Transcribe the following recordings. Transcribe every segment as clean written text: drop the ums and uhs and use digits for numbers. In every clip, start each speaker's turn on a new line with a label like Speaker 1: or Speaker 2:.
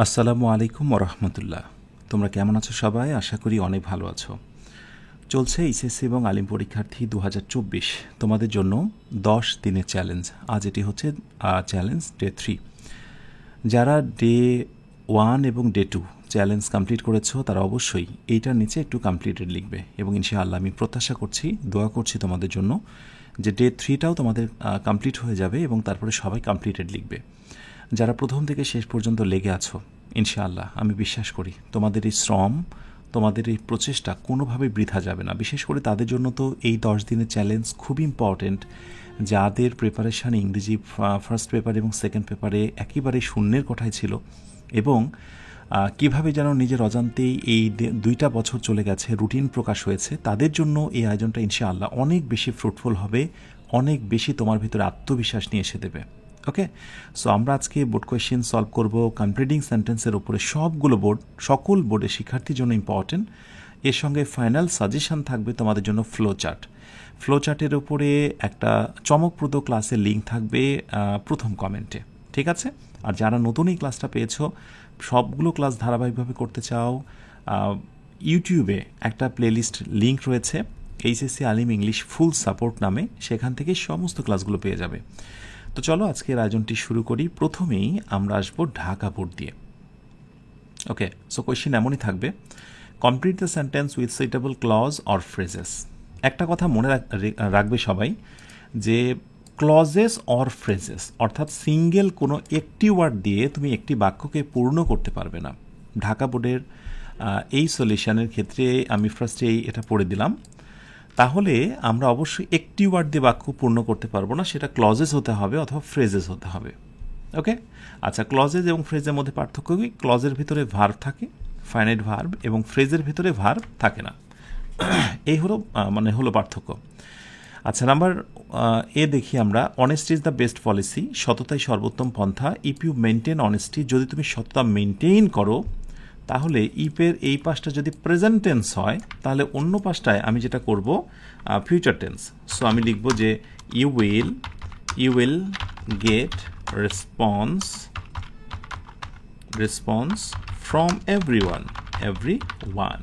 Speaker 1: আসসালামু আলাইকুম ওরহমতুল্লাহ। তোমরা কেমন আছো সবাই? আশা করি অনেক ভালো আছো। চলছে এইচএসসি এবং আলিম পরীক্ষার্থী 2024 তোমাদের জন্য 10 দিনের চ্যালেঞ্জ। আজ এটি হচ্ছে চ্যালেঞ্জ ডে 3। যারা ডে 1 এবং ডে 2 চ্যালেঞ্জ কমপ্লিট করেছো তারা অবশ্যই এইটার নিচে একটু কমপ্লিটেড লিখবে এবং ইনশাআল্লাহ আমি প্রত্যাশা করছি, দোয়া করছি তোমাদের জন্য যে ডে 3টাও তোমাদের কমপ্লিট হয়ে যাবে এবং তারপরে সবাই কমপ্লিটেড লিখবে। যারা প্রথম থেকে শেষ পর্যন্ত লেগে আছো, ইনশাআল্লাহ আমি বিশ্বাস করি তোমাদের এই শ্রম, তোমাদের এই প্রচেষ্টা কোনোভাবেই বৃথা যাবে না। বিশেষ করে তাদের জন্য তো এই 10 দিনের চ্যালেঞ্জ খুবই ইম্পর্ট্যান্ট, যাদের প্রিপারেশান ইংরেজি ফার্স্ট পেপার এবং সেকেন্ড পেপারে একেবারে শূন্যের কোঠায় ছিল এবং কিভাবে যেন নিজের অজান্তেই এই 2টা বছর চলে গেছে, রুটিন প্রকাশ হয়েছে। তাদের জন্য এই আয়োজনটা ইনশাআল্লাহ অনেক বেশি ফ্রুটফুল হবে, অনেক বেশি তোমার ভিতরে আত্মবিশ্বাস নিয়ে এসে দেবে। ওকে, সো আমরা আজকে বোর্ড কোয়েশ্চেন সলভ করব কমপ্লিটিং সেন্টেন্সের উপরে। সবগুলো বোর্ড, সকল বোর্ডের শিক্ষার্থীর জন্য ইম্পর্টেন্ট। এর সঙ্গে ফাইনাল সাজেশন থাকবে তোমাদের জন্য ফ্লো চার্ট। ফ্লো চার্টের উপরে একটা চমকপ্রদ ক্লাসের লিঙ্ক থাকবে প্রথম কমেন্টে, ঠিক আছে? আর যারা নতুন এই ক্লাসটা পেয়েছো, সবগুলো ক্লাস ধারাবাহিকভাবে করতে চাও, ইউটিউবে একটা প্লেলিস্ট লিঙ্ক রয়েছে এইচএসসি আলিম ইংলিশ ফুল সাপোর্ট নামে, সেখান থেকে সমস্ত ক্লাসগুলো পেয়ে যাবে। তো চলো আজকের আয়োজনটি শুরু করি। প্রথমেই আমরা আসবো ঢাকা বোর্ড দিয়ে। ওকে, সো কোয়েশ্চেন এমনই থাকবে, complete the sentence with suitable clause or phrases. একটা কথা মনে রাখবে সবাই যে ক্লজেস অর ফ্রেজেস অর্থাৎ সিঙ্গেল কোনো একটি ওয়ার্ড দিয়ে তুমি একটি বাক্যকে পূর্ণ করতে পারবে না। ঢাকা বোর্ডের এই সলিউশনের ক্ষেত্রে আমি ফার্স্টেই এটা পড়ে দিলাম। তাহলে আমরা অবশ্যই একটি ওয়ার্ড দিয়ে বাক্য পূর্ণ করতে পারবো না, সেটা ক্লজেস হতে হবে অথবা ফ্রেজেস হতে হবে। ওকে, আচ্ছা, ক্লজেস এবং ফ্রেজের মধ্যে পার্থক্য কি? ক্লজের ভিতরে ভার্ব থাকে, ফাইনাইট ভার্ব, এবং ফ্রেজের ভিতরে ভার্ব থাকে না। এই হলো পার্থক্য। আচ্ছা, নাম্বার এ দেখি আমরা, honesty is the best policy, সততাই সর্বোত্তম পন্থা। ইফ ইউ মেনটেন অনেস্টি, যদি তুমি সততা মেনটেন করো, তাহলে ইপের এই পাশটা যদি প্রেজেন্ট টেন্স হয়, তাহলে অন্য পাশটায় আমি যেটা করব ফিউচার টেন্স। সো আমি লিখব যে you will get response from everyone.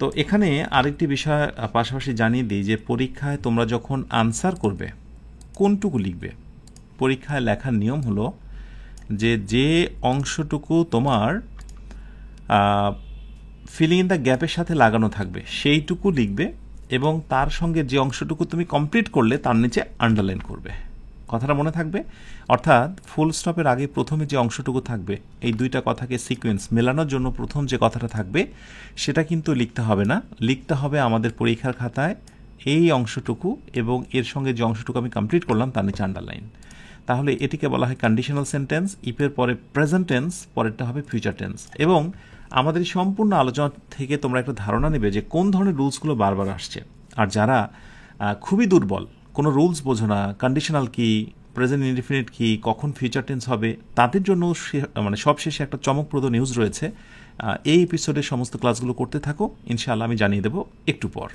Speaker 1: তো এখানে আরেকটি বিষয় পাশাপাশি জানিয়ে দিই যে পরীক্ষায় তোমরা যখন আনসার করবে কোনটুকু লিখবে। পরীক্ষায় লেখার নিয়ম হলো যে অংশটুকু তোমার ফিলিং ইন দ্য গ্যাপের সাথে লাগানো থাকবে সেইটুকু লিখবে এবং তার সঙ্গে যে অংশটুকু তুমি কমপ্লিট করলে তার নিচে আন্ডারলাইন করবে। কথাটা মনে থাকবে? অর্থাৎ ফুল স্টপের আগে প্রথমে যে অংশটুকু থাকবে, এই দুইটা কথাকে সিকোয়েন্স মেলানোর জন্য প্রথম যে কথাটা থাকবে সেটা কিন্তু লিখতে হবে না, লিখতে হবে আমাদের পরীক্ষার খাতায় এই অংশটুকু এবং এর সঙ্গে যে অংশটুকু আমি কমপ্লিট করলাম তার নিচে আন্ডারলাইন। তাহলে এটিকে বলা হয় কন্ডিশনাল সেন্টেন্স। ইফের পরে প্রেজেন্ট টেন্স, পরেরটা হবে ফিউচার টেন্স। এবং আমাদের সম্পূর্ণ আলোচনা থেকে তোমরা একটা ধারণা নেবে যে কোন ধরনের রুলসগুলো বারবার আসছে। আর যারা খুবই দুর্বল, কোনো রুলস বোঝো না, কন্ডিশনাল কি, প্রেজেন্ট ইনডিফিনিট কি, কখন ফিউচার টেন্স হবে, তাদের জন্য সবশেষে একটা চমকপ্রদ নিউজ রয়েছে। এই এপিসোডের সমস্ত ক্লাসগুলো করতে থাকো, ইনশাআল্লাহ আমি জানিয়ে দেবো একটু পর।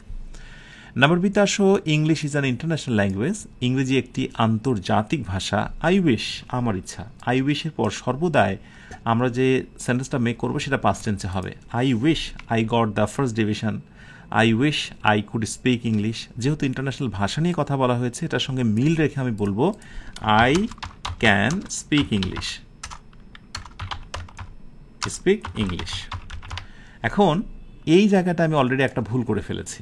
Speaker 1: নাম্বার বিতে আসো, English is an international language, ইংরেজি একটি আন্তর্জাতিক ভাষা। আই উইশ, আমার ইচ্ছা। আই উইশের পর সর্বদাই আমরা যে সেন্টেন্সটা মেক করবো সেটা পাস্ট টেন্সে হবে। I wish I got the first division, I wish I could speak English. যেহেতু ইন্টারন্যাশনাল ভাষা নিয়ে কথা বলা হয়েছে, এটার সঙ্গে মিল রেখে আমি বলবো আই ক্যান স্পিক ইংলিশ। এখন এই জায়গাটা আমি অলরেডি একটা ভুল করে ফেলেছি।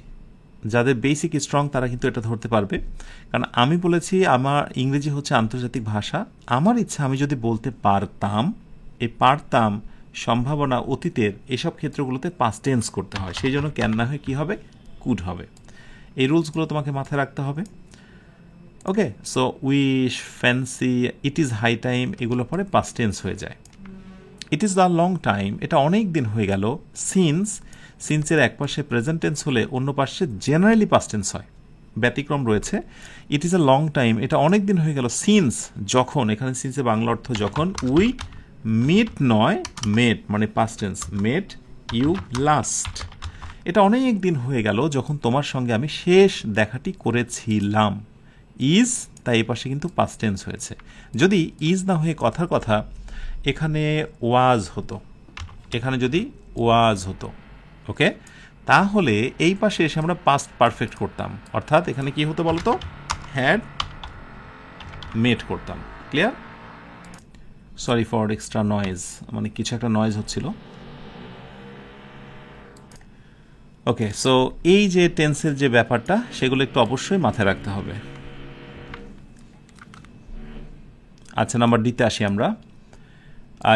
Speaker 1: যাদের বেসিক স্ট্রং তারা কিন্তু এটা ধরতে পারবে, কারণ আমি বলেছি আমার ইংরেজি হচ্ছে আন্তর্জাতিক ভাষা। আমার ইচ্ছা আমি যদি বলতে পারতাম, এই পারতাম সম্ভাবনা অতীতের এসব ক্ষেত্রগুলোতে পাস্ট টেন্স করতে হয়, সেই জন্য ক্যান না হয়ে কী হবে, কুড হবে। এই রুলসগুলো তোমাকে মাথায় রাখতে হবে। Okay, so wish, fancy, it is high time, এগুলো পরে পাস্ট টেন্স হয়ে যায়। It is the long time, এটা অনেক দিন হয়ে গেল। সিন্সের এক পাশে প্রেজেন্ট টেন্স হলে অন্য পাশে জেনারেলি পাস্ট টেন্স হয়, ব্যতিক্রম রয়েছে। It is a long time, এটা অনেক দিন হয়ে গেল। সিন্স, যখন, এখানে সিন্সের বাংলা অর্থ যখন। উই মিট নয় মেট, মানে past tense, met you last, এটা অনেক দিন হয়ে গেল যখন তোমার সঙ্গে আমি শেষ দেখাটি করেছিলাম। ইজ, তাই এই পাশে কিন্তু পাস্ট টেন্স হয়েছে। যদি ইজ না হয়ে কথার কথা এখানে ওয়াজ হতো, এখানে যদি ওয়াজ হতো, ওকে, তাহলে এই পাশে এসে আমরা পাস্ট পারফেক্ট করতাম, অর্থাৎ এখানে কি হতো বলতো, হ্যাড মেড করতাম। Clear? Sorry for extra noise, মানে কিছু একটা নয়েজ হচ্ছিল। ওকে, সো এই যে টেন্সের যে ব্যাপারটা সেগুলো একটু অবশ্যই মাথায় রাখতে হবে। আচ্ছা, নাম্বার ডিতে আসি আমরা।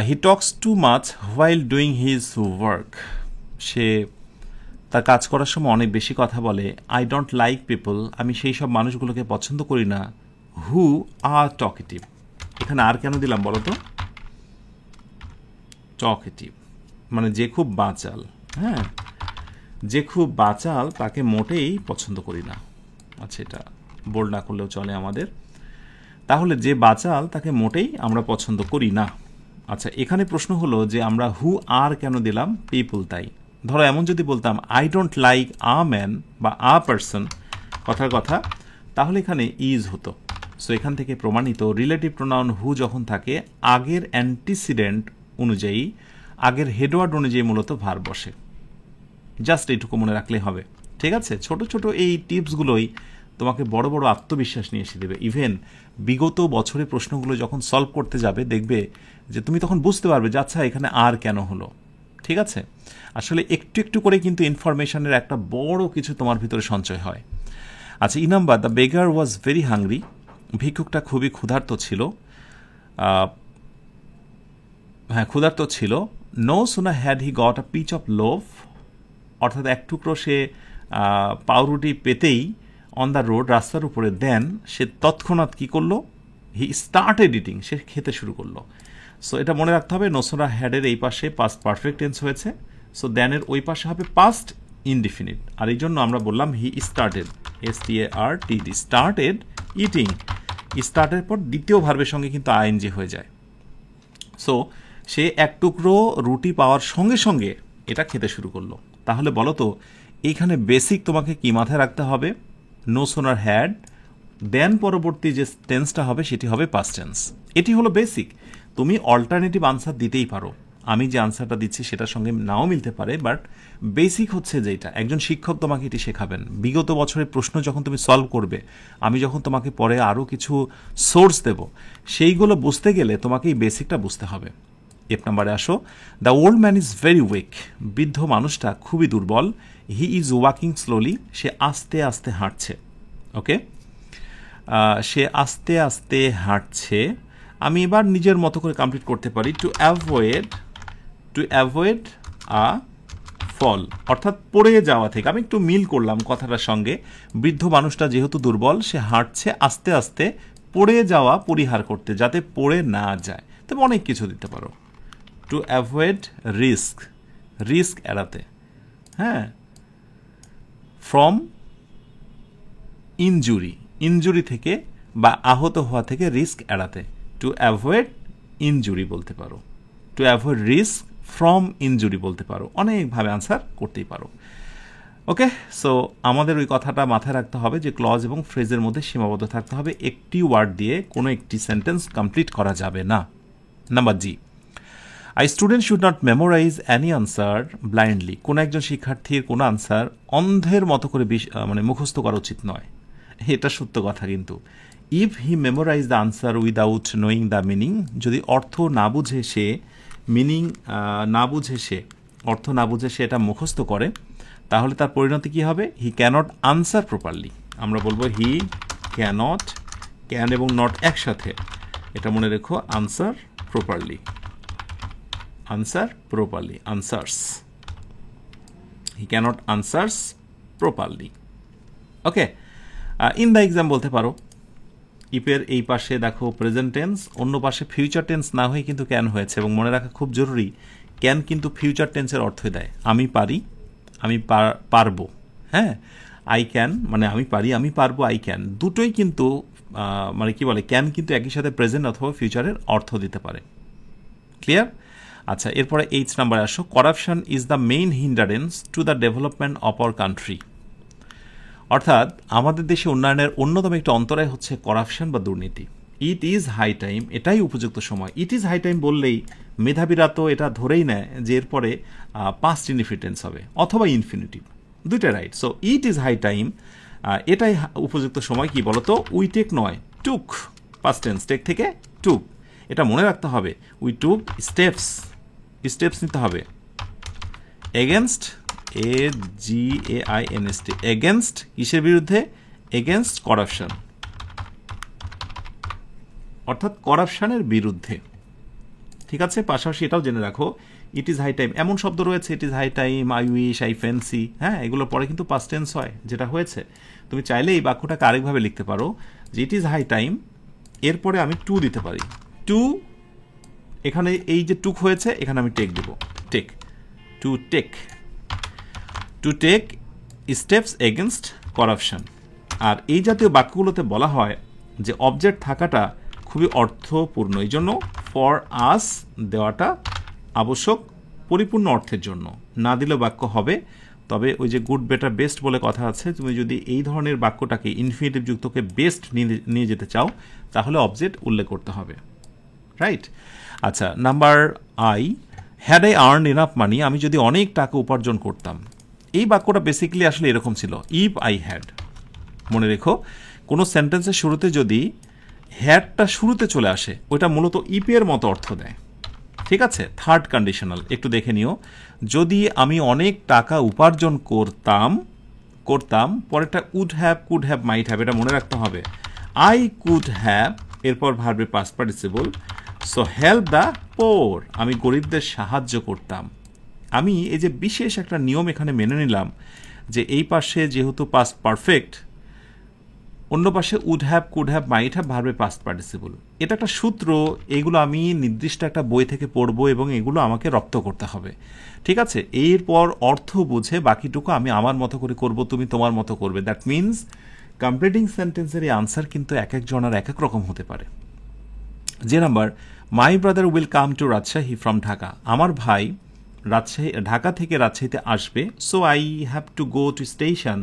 Speaker 1: He talks too much while doing his work. সে তার কাজ করার সময় অনেক বেশি কথা বলে। আই ডোন্ট লাইক পিপল, আমি সেই সব মানুষগুলোকে পছন্দ করি না, হু আর টকেটিভ। এখানে আর কেন দিলাম বলো তো? টকেটিভ মানে যে খুব বাচাল, হ্যাঁ, যে খুব বাচাল তাকে মোটেই পছন্দ করি না। আচ্ছা, এটা বোল্ড না করলেও চলে আমাদের। তাহলে যে বাচাল তাকে মোটেই আমরা পছন্দ করি না। আচ্ছা, এখানে প্রশ্ন হলো যে আমরা হু আর কেন দিলাম পিপল, তাই ধরো এমন যদি বলতাম I don't like a man বা আ পারসন, কথার কথা, তাহলে এখানে ইজ হতো। সো এখান থেকে প্রমাণিত রিলেটিভ প্রোনাউন হু যখন থাকে আগের অ্যান্টিসিডেন্ট অনুযায়ী, আগের হেডওয়ার্ড অনুযায়ী মূলত ভার্ব বসে। জাস্ট এইটুকু মনে রাখলে হবে, ঠিক আছে? ছোট ছোট এই টিপসগুলোই তোমাকে বড় বড় আত্মবিশ্বাস নিয়ে এসে দেবে। ইভেন বিগত বছরের প্রশ্নগুলো যখন সলভ করতে যাবে দেখবে যে তুমি তখন বুঝতে পারবে যে আচ্ছা এখানে আর কেন হলো, ঠিক আছে? আসলে একটু একটু করে কিন্তু ইনফরমেশনের একটা বড় কিছু তোমার ভিতরে সঞ্চয় হয়। আচ্ছা, E number, the beggar was very hungry. ভিক্ষুকটা খুবই ক্ষুধার্ত ছিল। হ্যাঁ, ক্ষুধার্ত ছিল। No sooner had he got a piece of loaf, অর্থাৎ এক টুকরো সে পাউরুটি পেতেই অন দ্য রোড, রাস্তার উপরে, দেন সে তৎক্ষণাৎ কী করলো, হি স্টার্টেড ইটিং, সে খেতে শুরু করলো। সো এটা মনে রাখতে হবে, নোসোরা হ্যাডের এই পাশে পাস্ট পারফেক্ট টেন্স হয়েছে, সো দেনের ওই পাশে হবে পাস্ট ইনডিফিনিট। আর এই জন্য আমরা বললাম he started, STARTED, started eating. স্টার্টের পর দ্বিতীয় ভার্বের সঙ্গে কিন্তু আইএনজি হয়ে যায়। সো সে এক টুকরো রুটি পাওয়ার সঙ্গে সঙ্গে এটা খেতে শুরু করলো। তাহলে বলো তো এইখানে বেসিক তোমাকে কি মাথায় রাখতে হবে? নো সোনার হ্যাড, দেন পরবর্তী যে টেন্সটা হবে সেটি হবে পাস্ট টেন্স। এটি হলো বেসিক। তুমি অল্টারনেটিভ আনসার দিতেই পারো, আমি যে আনসারটা দিচ্ছি সেটার সঙ্গে নাও মিলতে পারে, বাট বেসিক হচ্ছে যেটা একজন শিক্ষক তোমাকে এটি শেখাবেন। বিগত বছরের প্রশ্ন যখন তুমি সলভ করবে, আমি যখন তোমাকে পরে আরও কিছু সোর্স দেব, সেইগুলো বুঝতে গেলে তোমাকে এই বেসিকটা বুঝতে হবে। এফ নাম্বারে আসো। The old man is very weak. বৃদ্ধ মানুষটা খুবই দুর্বল। হি ইজ ওয়াকিং স্লোলি, সে আস্তে আস্তে হাঁটছে। ওকে, সে আস্তে আস্তে হাঁটছে। আমি এবার নিজের মতো করে কমপ্লিট করতে পারি। টু অ্যাভয়েড আ ফল, অর্থাৎ পড়ে যাওয়া থেকে। আমি একটু মিল করলাম কথাটার সঙ্গে। বৃদ্ধ মানুষটা যেহেতু দুর্বল, সে হাঁটছে আস্তে আস্তে পড়ে যাওয়া পরিহার করতে, যাতে পড়ে না যায়। তবে অনেক কিছু দিতে পারো। টু অ্যাভয়েড রিস্ক, রিস্ক এড়াতে, হ্যাঁ। ফ্রম ইনজুরি, ইনজুরি থেকে বা আহত হওয়া থেকে রিস্ক এড়াতে টু অ্যাভয়েড ইনজুরি বলতে পারো। To avoid risk from injury বলতে পারো। অনেকভাবে আনসার করতেই পারো। ওকে, সো আমাদের ওই কথাটা মাথায় রাখতে হবে যে ক্লজ এবং ফ্রেজের মধ্যে সীমাবদ্ধ থাকতে হবে। একটি ওয়ার্ড দিয়ে কোনো একটি সেন্টেন্স কমপ্লিট করা যাবে না। Number G, I student should not memorize any answer blindly. কোনো একজন শিক্ষার্থীর কোনো আনসার অন্ধের মতো করে মানে মুখস্থ করা উচিত নয়। এটা সত্য কথা, কিন্তু if he memorize the answer without knowing the meaning, যদি অর্থ না বুঝে সে, মিনিং না বুঝে সে, অর্থ না বুঝে সে এটা মুখস্থ করে, তাহলে তার পরিণতি কী হবে? He cannot answer properly. আমরা বলবো হি ক্যানট, ক্যান এবং নট একসাথে, এটা মনে রেখো, answer properly, answer properly, answers, he cannot answers properly. Okay, in the exam বলতে পারো। ইপের এই পাশে দেখো প্রেজেন্ট টেন্স, অন্য পাশে ফিউচার টেন্স না হয়ে কিন্তু ক্যান হয়েছে। এবং মনে রাখা খুব জরুরি, ক্যান কিন্তু ফিউচার টেন্সের অর্থই দেয়। আমি পারি, আমি পারবো, হ্যাঁ। আই ক্যান মানে আমি পারি, আমি পারবো, আই ক্যান, দুটোই কিন্তু মানে কি বলে, ক্যান কিন্তু একই সাথে প্রেজেন্ট অথবা ফিউচারের অর্থ দিতে পারে। ক্লিয়ার? আচ্ছা, এরপরে 8 নাম্বারে আসো। Corruption is the main hindrance to the development of our country. অর্থাৎ আমাদের দেশে উন্নয়নের অন্যতম একটি অন্তরায় হচ্ছে করাপশন বা দুর্নীতি। ইট ইজ হাই টাইম, এটাই উপযুক্ত সময়। ইট ইজ হাই টাইম বললেই মেধাবীরা তো এটা ধরেই নেয় যে এরপরে পাস্ট ইনডিফিনিট হবে অথবা ইনফিনিটিভ, দুইটা right. So it is high time, এটাই উপযুক্ত সময়। কি বলতো, উই টেক নয়, টুক, পাস্ট টেন্স, টেক থেকে টুক, এটা মনে রাখতে হবে। উই টুক স্টেপস, স্টেপস নিতে হবে এগেনস্ট, AGAINST, এগেনস্ট কিসের বিরুদ্ধে, এগেনস্ট করাপশন, অর্থাৎ করাপশনের বিরুদ্ধে। ঠিক আছে, পাশাপাশি এটাও জেনে রাখো ইট ইজ হাই টাইম, এমন শব্দ রয়েছে it is high time, I wish, I fancy, হ্যাঁ, এগুলো পরে কিন্তু পাস্ট টেন্স হয়, যেটা হয়েছে। তুমি চাইলে এই বাক্যটাকে আরেকভাবে লিখতে পারো যে ইট ইজ হাই টাইম, এরপরে আমি টু দিতে পারি, টু, এখানে এই যে টুক হয়েছে এখানে আমি টেক দেব, take, to take, to take steps against corruption. আর এই জাতীয় বাক্যগুলোতে বলা হয় যে অবজেক্ট থাকাটা খুবই অর্থপূর্ণ, এই জন্য ফর আস দেওয়াটা আবশ্যক পরিপূর্ণ অর্থের জন্য, না দিলেও বাক্য হবে। তবে ওই যে গুড বেটার বেস্ট বলে কথা আছে, তুমি যদি এই ধরনের বাক্যটাকে ইনফিনিটিভ যুক্তকে বেস্ট নিয়ে যেতে চাও তাহলে অবজেক্ট উল্লেখ করতে হবে, রাইট। আচ্ছা, number I, had I earn enough money, আমি যদি অনেক টাকা উপার্জন করতাম। এই বাক্যটা বেসিক্যালি আসলে এরকম ছিল, ইফ আই হ্যাড। মনে রেখো, কোনো সেন্টেন্সের শুরুতে যদি হ্যাডটা শুরুতে চলে আসে ওইটা মূলত ইপের মতো অর্থ দেয়। ঠিক আছে, থার্ড কন্ডিশনাল একটু দেখে নিও। যদি আমি অনেক টাকা উপার্জন করতাম, পরেরটা would have, could have, might have, এটা মনে রাখতে হবে। আই কুড হ্যাভ, এরপর ভার্বের past participle, so help the poor, আমি গরিবদের সাহায্য করতাম। আমি এই যে বিশেষ একটা নিয়ম এখানে মেনে নিলাম যে এই পাশে যেহেতু পাস্ট পারফেক্ট, অন্য পাশে would have, could have, might have, ভার্বে পাস্ট পার্টিসিপল, এটা একটা সূত্র। এগুলো আমি নির্দিষ্ট একটা বই থেকে পড়বো এবং এগুলো আমাকে রপ্ত করতে হবে। ঠিক আছে, এরপর অর্থ বুঝে বাকিটুকু আমি আমার মতো করে করব, তুমি তোমার মতো করবে। দ্যাট মিনস কমপ্লিটিং সেন্টেন্সের এই আনসার কিন্তু এক একজনের এক এক রকম হতে পারে। যে number, my brother will come to Rajshahi from Dhaka, আমার ভাই ঢাকা থেকে রাজশাহীতে আসবে, so I have to go to station,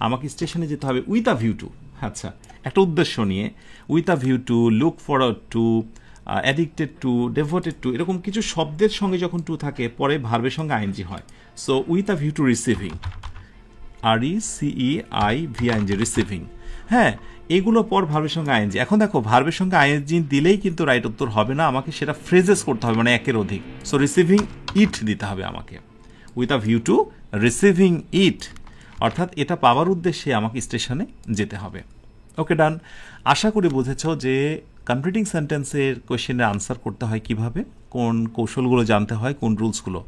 Speaker 1: আমাকে স্টেশনে যেতে হবে উইথ আ ভিউ টু, আচ্ছা, একটা উদ্দেশ্য নিয়ে, with a view to, look forward to, addicted to, devoted to, এরকম কিছু শব্দের সঙ্গে যখন টু থাকে পরে ভার্বের সঙ্গে আইএনজি হয়। So with a view to receiving, RECEIVING, receiving, হ্যাঁ, এগুলো পর ভার্বের সঙ্গে আইএনজি। এখন দেখো ভার্বের সঙ্গে আইএনজি দিলেই কিন্তু রাইট উত্তর হবে না, আমাকে সেটা ফ্রেজেস করতে হবে, মানে একের অধিক। সো রিসিভিং ইট দিতে হবে আমাকে, with a view to receiving it, অর্থাৎ এটা পাওয়ার উদ্দেশ্যে আমাকে স্টেশনে যেতে হবে। ওকে, ডান। আশা করি বুঝেছ যে কমপ্লিটিং সেন্টেন্সের কোয়েশ্চেনের আনসার করতে হয় কিভাবে, কোন কৌশলগুলো জানতে হয়, কোন রুলসগুলো,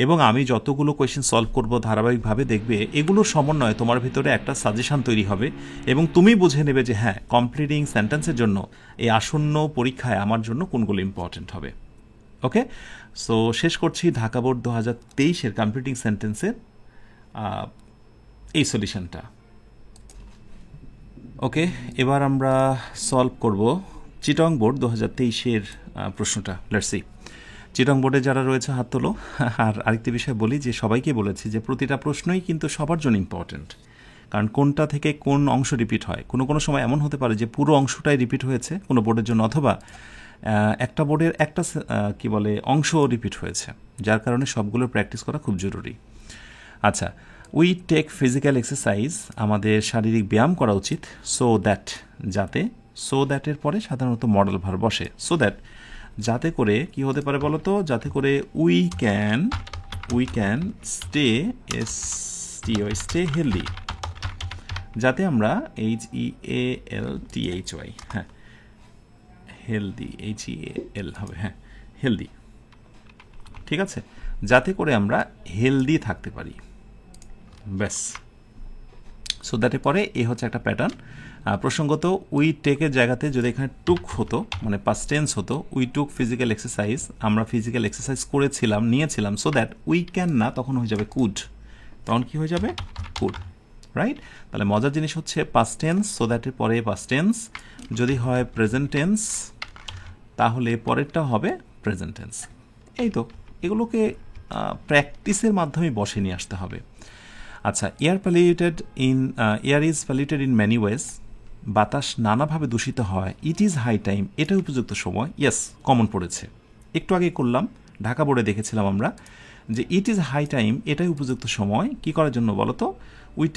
Speaker 1: এবং আমি যতগুলো কোয়েশ্চেন সলভ করব ধারাবাহিকভাবে দেখবে এগুলোর সমন্বয়ে তোমার ভিতরে একটা সাজেশন তৈরি হবে এবং তুমি বুঝে নেবে যে হ্যাঁ, কমপ্লিটিং সেন্টেন্সের জন্য এই আসন্ন পরীক্ষায় আমার জন্য কোনগুলো ইম্পর্টেন্ট হবে। ওকে, সো শেষ করছি ঢাকা বোর্ড 2023-এর কমপ্লিটিং সেন্টেন্সের এই সলিউশনটা। ওকে, এবার আমরা সলভ করব চিটং বোর্ড 2023-এর প্রশ্নটা। Let's see. চিটং বোর্ডে যারা রয়েছে হাত তোলো। আর আরেকটি বিষয় বলি যে সবাইকে বলেছি যে প্রতিটা প্রশ্নই কিন্তু সবার জন্য ইম্পর্টেন্ট, কারণ কোনটা থেকে কোন অংশ রিপিট হয়। কোনো কোনো সময় এমন হতে পারে যে পুরো অংশটাই রিপিট হয়েছে কোনো বোর্ডের জন্য, অথবা একটা বোর্ডের একটা অংশ রিপিট হয়েছে, যার কারণে সবগুলো প্র্যাকটিস করা খুব জরুরি। আচ্ছা, উই টেক ফিজিক্যাল এক্সারসাইজ, আমাদের শারীরিক ব্যায়াম করা উচিত, সো দ্যাট, যাতে, সো দ্যাটের পরে সাধারণত মডেল ভার্ব বসে, সো দ্যাট, যাতে করে কি হতে পারে বলো তো, যাতে করে উই ক্যান স্টে হেলদি, যাতে আমরা HEALTHY, হ্যাঁ, হেলদি, HEAL হবে, হ্যাঁ, হেলদি, ঠিক আছে, যাতে করে আমরা হেলদি থাকতে পারি, ব্যাস। সো দ্যাটের পরে এ হচ্ছে একটা প্যাটার্ন। প্রসঙ্গত উই টেকের জায়গাতে যদি এখানে টুক হতো, মানে পাস্ট টেন্স হতো, উই টুক ফিজিক্যাল এক্সারসাইজ, আমরা ফিজিক্যাল এক্সারসাইজ নিয়েছিলাম, সো দ্যাট উই ক্যান না, তখন হয়ে যাবে কুড, তখন কি হয়ে যাবে, কুড, রাইট। তাহলে মজার জিনিস হচ্ছে পাস্ট টেন্স, সো দ্যাটের পরে পাস্ট টেন্স, যদি হয় প্রেজেন্ট টেন্স তাহলে পরেরটা হবে প্রেজেন্ট টেন্স। এই তো, এগুলোকে প্র্যাকটিসের মাধ্যমে বসে নিয়ে আসতে হবে। আচ্ছা, air is polluted in many ways, বাতাস নানাভাবে দূষিত হয়, ইট ইজ হাই টাইম, এটা উপযুক্ত সময়, ইয়েস, কমন পড়েছে, একটু আগে করলাম, ঢাকা বোর্ডে দেখেছিলাম আমরা যে ইট ইজ হাই টাইম, এটাই উপযুক্ত সময় কি করার জন্য বলো তো? উই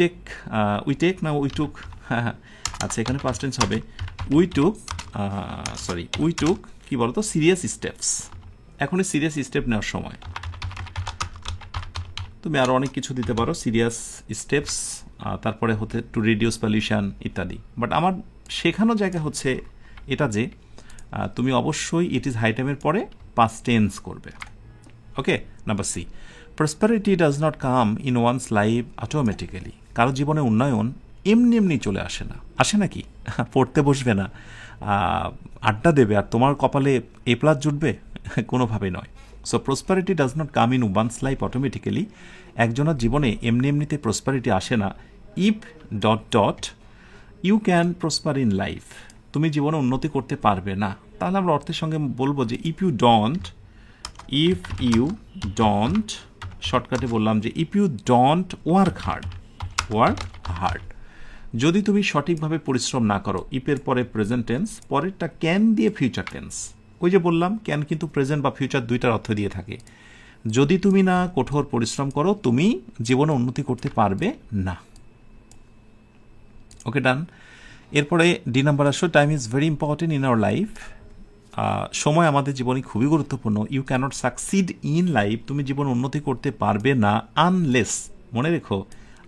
Speaker 1: টেক না উই টুক, হ্যাঁ আচ্ছা এখানে পাস্ট টেন্স হবে উই টুক কি বলো তো, সিরিয়াস স্টেপস। এখনই সিরিয়াস স্টেপ নেওয়ার সময়। তুমি আরও অনেক কিছু দিতে পারো, সিরিয়াস স্টেপস, তারপরে হতে টু রিডিউস পলিউশন ইত্যাদি। বাট আমার শেখানো জায়গা হচ্ছে এটা যে তুমি অবশ্যই ইট ইজ হাই টাইমের পরে পাস্ট টেন্স করবে। Okay, number C, prosperity does not come in one's life automatically. কারো জীবনে উন্নয়ন এমনি এমনি চলে আসে না। আসে নাকি? পড়তে বসবে না, আড্ডা দেবে আর তোমার কপালে এ প্লাস জুটবে? কোনোভাবেই নয়। So prosperity does not come in one's life automatically. একজনের জীবনে এমনি এমনিতে প্রসপারিটি আসে না। If you can prosper in life, তুমি জীবনে উন্নতি করতে পারবে না। তাহলে আমরা অর্থের সঙ্গে বলবো যে ইফ ইউ ডোন্ট শর্টকাটে বললাম যে if you don't work hard, যদি তুমি সঠিকভাবে পরিশ্রম না করো। ইফের পরে প্রেজেন্ট টেন্স, পরেরটা ক্যান দিয়ে ফিউচার টেন্স। ওই যে বললাম ক্যান কিন্তু প্রেজেন্ট বা ফিউচার দুইটার অর্থ দিয়ে থাকে। যদি তুমি না কঠোর পরিশ্রম করো তুমি জীবনে উন্নতি করতে পারবে না। Okay, done. এরপরে ডি নাম্বার আসো, time is very important in our life. সময় আমাদের জীবনে খুবই গুরুত্বপূর্ণ। You cannot succeed in life, তুমি জীবন উন্নতি করতে পারবে না আনলেস, মনে রেখো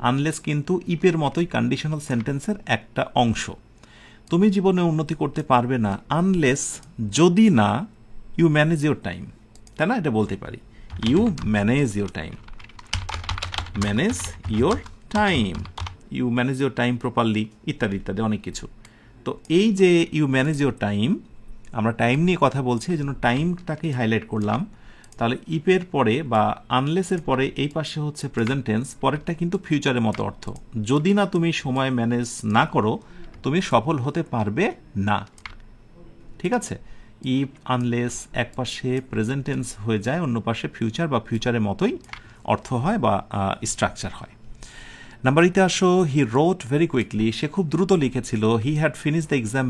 Speaker 1: আনলেস কিন্তু ইপের মতোই কন্ডিশনাল সেন্টেন্সের একটা অংশ। তুমি জীবনে উন্নতি করতে পারবে না আনলেস, যদি না ইউ ম্যানেজ ইউর টাইম, তাই না? এটা বলতে পারি you manage your time, you manage your time properly ইত্যাদি ইত্যাদি অনেক কিছু। তো এই যে ইউ ম্যানেজ ইউর টাইম, আমরা টাইম নিয়ে কথা বলছি এই জন্য টাইমটাকেই হাইলাইট করলাম। তাহলে ইপের পরে বা আনলেসের পরে এই পাশে হচ্ছে প্রেজেন্ট টেন্স, পরেরটা কিন্তু ফিউচারের মতো অর্থ। যদি না তুমি সময় ম্যানেজ না করো তুমি সফল হতে পারবে না। ঠিক আছে, ইফ আনলেস এক পাশে প্রেজেন্ট টেন্স হয়ে যায়, অন্য পাশে ফিউচার বা ফিউচারের মতোই অর্থ হয় বা স্ট্রাকচার হয়। নাম্বার ইতে আসো, হি রোট ভেরি কুইকলি, সে খুব দ্রুত লিখেছিল। He had finish the exam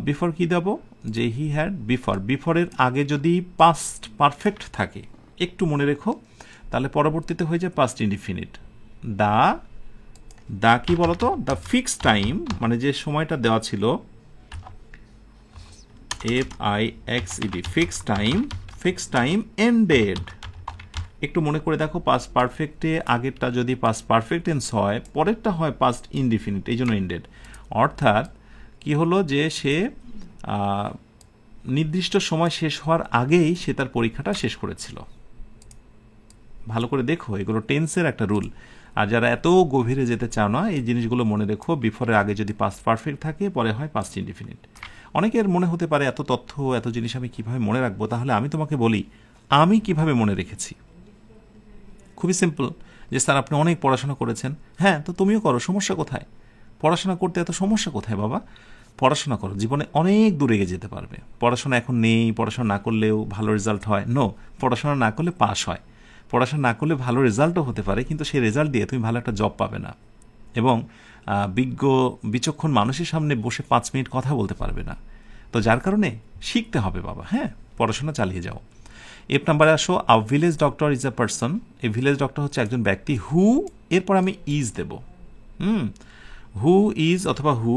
Speaker 1: before কি দেব যে হি হ্যাড বিফোরের আগে যদি পাস্ট পারফেক্ট থাকে একটু মনে রেখো, তাহলে পরবর্তীতে হয়ে যায় পাস্ট ইনডিফিনিট। দা কি বলতো, দ্য ফিক্স টাইম মানে যে সময়টা দেওয়া ছিল, FIXED ফিক্স টাইম এন্ডেড। একটু মনে করে দেখো, পাস্ট পারফেক্টে আগেরটা যদি পাস্ট পারফেক্ট টেন্স হয় পরেরটা হয় পাস্ট ইনডিফিনিট, এই জন্য এন্ডেড। অর্থাৎ কি হলো যে সে নির্দিষ্ট সময় শেষ হওয়ার আগেই সে তার পরীক্ষাটা শেষ করেছিল। ভালো করে দেখো, এগুলো টেন্সের একটা রুল। আর যারা এত গভীরে যেতে চাও না এই জিনিসগুলো মনে রেখো, বিফোরের আগে যদি পাস্ট পারফেক্ট থাকে পরে হয় পাস্ট ইনডিফিনিট। অনেকের মনে হতে পারে এত তথ্য এত জিনিস আমি কিভাবে মনে রাখবো, তাহলে আমি তোমাকে বলি আমি কিভাবে মনে রেখেছি। খুবই সিম্পল, যে স্যার আপনি অনেক পড়াশোনা করেছেন। হ্যাঁ, তো তুমিও করো, সমস্যা কোথায়? পড়াশোনা করতে এত সমস্যা কোথায় বাবা? পড়াশোনা করো, জীবনে অনেক দূরে এগিয়ে যেতে পারবে। পড়াশোনা এখন নেই, পড়াশোনা না করলেও ভালো রেজাল্ট হয়? নো, পড়াশোনা না করলে পাস হয়। পড়াশোনা না করলে ভালো রেজাল্টও হতে পারে, কিন্তু সেই রেজাল্ট দিয়ে তুমি ভালো একটা জব পাবে না, এবং বিচক্ষণ মানুষের সামনে বসে 5 মিনিট কথা বলতে পারবে না। তো যার কারণে শিখতে হবে বাবা। হ্যাঁ, পড়াশোনা চালিয়ে যাও। এফ নাম্বারে আসো, a village doctor is a person. এই ভিলেজ ডক্টর হচ্ছে একজন ব্যক্তি। হু এরপর আমি ইজ দেব। হু ইজ অথবা হু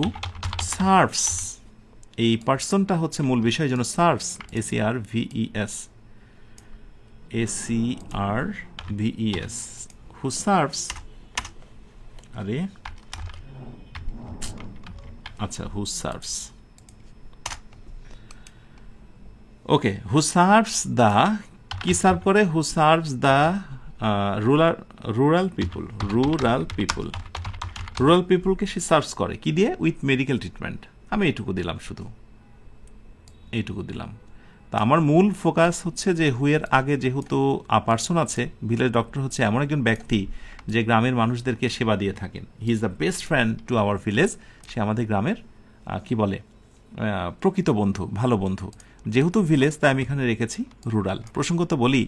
Speaker 1: সার্ভস, এই পার্সনটা হচ্ছে মূল বিষয়, জন্য সার্ভস, SERVES, হু সার্ভস। আরে আচ্ছা, who serves, okay. Who serves the, কি সার্ভ করে? হু সার্ভস দ্য রুরাল পিপুলকে সে সার্ভস করে কি দিয়ে? With medical treatment. আমি এইটুকু দিলাম, শুধু এইটুকু দিলাম। তা আমার মূল ফোকাস হচ্ছে যে হুয়ের আগে যেহেতু পার্সন আছে, ভিলেজ ডক্টর হচ্ছে এমন একজন ব্যক্তি যে গ্রামের মানুষদেরকে সেবা দিয়ে থাকেন। He is the best friend to our village, সে আমাদের গ্রামের কি বলে প্রকৃত বন্ধু, ভালো বন্ধু। যেহেতু ভিলেজ তাই আমি এখানে রেখেছি রুরাল। প্রসঙ্গত বলি,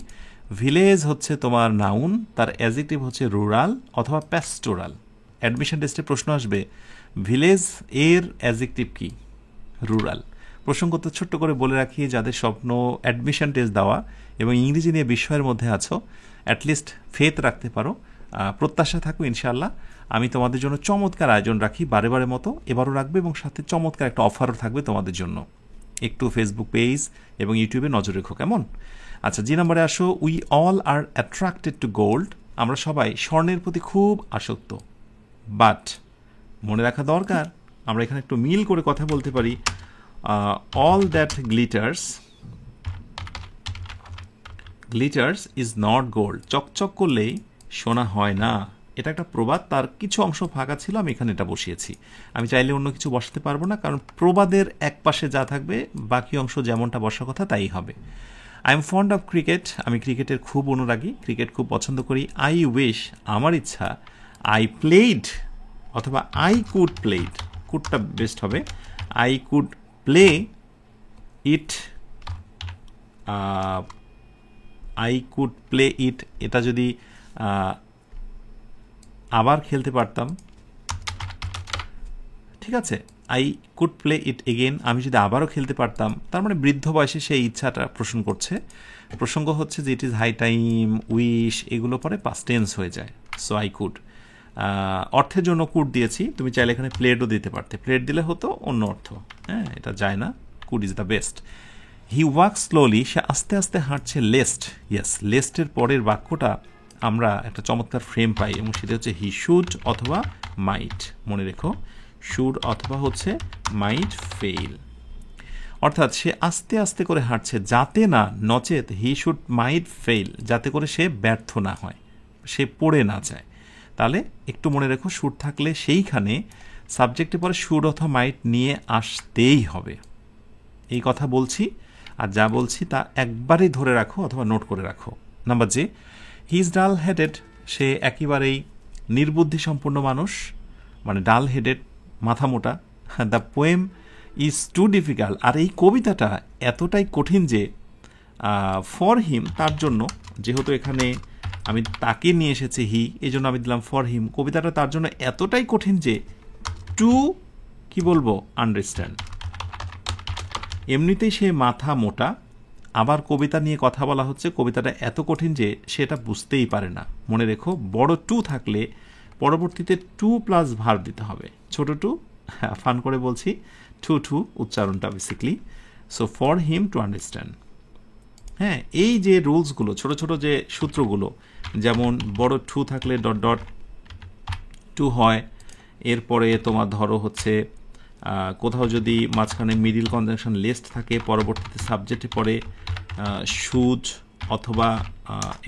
Speaker 1: ভিলেজ হচ্ছে তোমার নাউন, তার অ্যাডজেক্টিভ হচ্ছে রুরাল অথবা প্যাস্টোরাল। অ্যাডমিশন টেস্টে প্রশ্ন আসবে ভিলেজ এর অ্যাডজেক্টিভ কি? রুরাল। প্রসঙ্গত ছোট্ট করে বলে রাখি, যাদের স্বপ্ন অ্যাডমিশন টেস্ট দেওয়া এবং ইংরেজি নিয়ে বিস্ময়ের মধ্যে আছো, অ্যাটলিস্ট ফেথ রাখতে পারো, প্রত্যাশা থাকো ইনশাআল্লাহ আমি তোমাদের জন্য চমৎকার আয়োজন রাখি, বারে বারে মতো এবারও রাখবে, এবং সাথে চমৎকার একটা অফারও থাকবে তোমাদের জন্য। একটু ফেসবুক পেজ এবং ইউটিউবে নজর রেখো, কেমন? আচ্ছা, জি নাম্বারে আসো। We all R attracted to gold. আমরা সবাই স্বর্ণের প্রতি খুব আসক্ত, বাট মনে রাখা দরকার, আমরা এখানে একটু মিল করে কথা বলতে পারি, all that glitters is not gold. চকচক করলেই সোনা হয় না, এটা একটা প্রবাদ, তার কিছু অংশ ফাঁকা ছিল, আমি এখানে এটা বসিয়েছি। আমি চাইলে অন্য কিছু বসাতে পারবো না, কারণ প্রবাদের এক পাশে যা থাকবে বাকি অংশ যেমনটা বসার কথা তাই হবে। I am fond of cricket. আমি ক্রিকেটের খুব অনুরাগী, ক্রিকেট খুব পছন্দ করি। আই উইশ, আমার ইচ্ছা, আই প্লেড অথবা আই কুড প্লেড, কুডটা বেস্ট হবে, I could play it, I could play it, এটা যদি আবার খেলতে পারতাম, ঠিক আছে, I could play it again, আমি যদি আবারও খেলতে পারতাম, তার মানে বৃদ্ধ বয়সে সেই ইচ্ছাটা পোষণ করছে। প্রসঙ্গ হচ্ছে যে it is high time, wish, এগুলো পরে পাস্ট টেন্স হয়ে যায়। সো আই কুড, অর্থের জন্য কুড দিয়েছি, তুমি চাইলে এখানে প্লেটও দিতে পারতে, প্লেট দিলে হতো অন্য অর্থ, হ্যাঁ এটা যায় না, could is the best. He walk slowly, সে আস্তে আস্তে হাঁটছে। লেস্ট, ইয়েস, লেস্টের পরের বাক্যটা আমরা একটা চমৎকার ফ্রেম পাই, এবং সেটা হচ্ছে হি শুড অথবা মাইট, মনে রেখো, শুড অথবা হচ্ছে মাইট ফেইল, অর্থাৎ সে আস্তে আস্তে করে হাঁটছে, যাতে না, নচেত হি শুড মাইট ফেইল, যাতে করে সে ব্যর্থ না হয়, সে পড়ে না যায়। তাহলে একটু মনে রেখো, শুড থাকলে সেইখানে সাবজেক্টে পরে শুড অথবা মাইট নিয়ে আসতেই হবে। এই কথা বলছি, আর যা বলছি তা একবারেই ধরে রাখো অথবা নোট করে রাখো। নাম্বার যে, হি ইজ ডাল হেডেড, সে একেবারেই নির্বুদ্ধি সম্পন্ন মানুষ, মানে ডাল হেডেড, মাথা মোটা। The poem is too difficult, আর এই কবিতাটা এতটাই কঠিন যে ফর হিম, তার জন্য, যেহেতু এখানে আমি তাকে নিয়ে এসেছি হি, এই জন্য আমি দিলাম ফর হিম, কবিতাটা তার জন্য এতটাই কঠিন যে টু, কি বলবো, আন্ডারস্ট্যান্ড। এমনিতেই সে মাথা মোটা, আবার কবিতা নিয়ে কথা বলা হচ্ছে, কবিতাটা এত কঠিন যে সেটা বুঝতেই পারে না। মনে রেখো, বড় টু থাকলে পরবর্তীতে টু প্লাস ভার্ব দিতে হবে, ছোট টু, ফান করে বলছি, টু টু উচ্চারণটা basically. So for him to understand. হ্যাঁ, এই যে রুলসগুলো, ছোট ছোট যে সূত্রগুলো, যেমন বড় টু থাকলে ডট ডট টু হয়, এরপরে তোমার ধরো হচ্ছে কোথাও যদি মাঝখানে মিডিল কনজাংশন লেস্ট থাকে, পরবর্তীতে সাবজেক্টে পরে শুড অথবা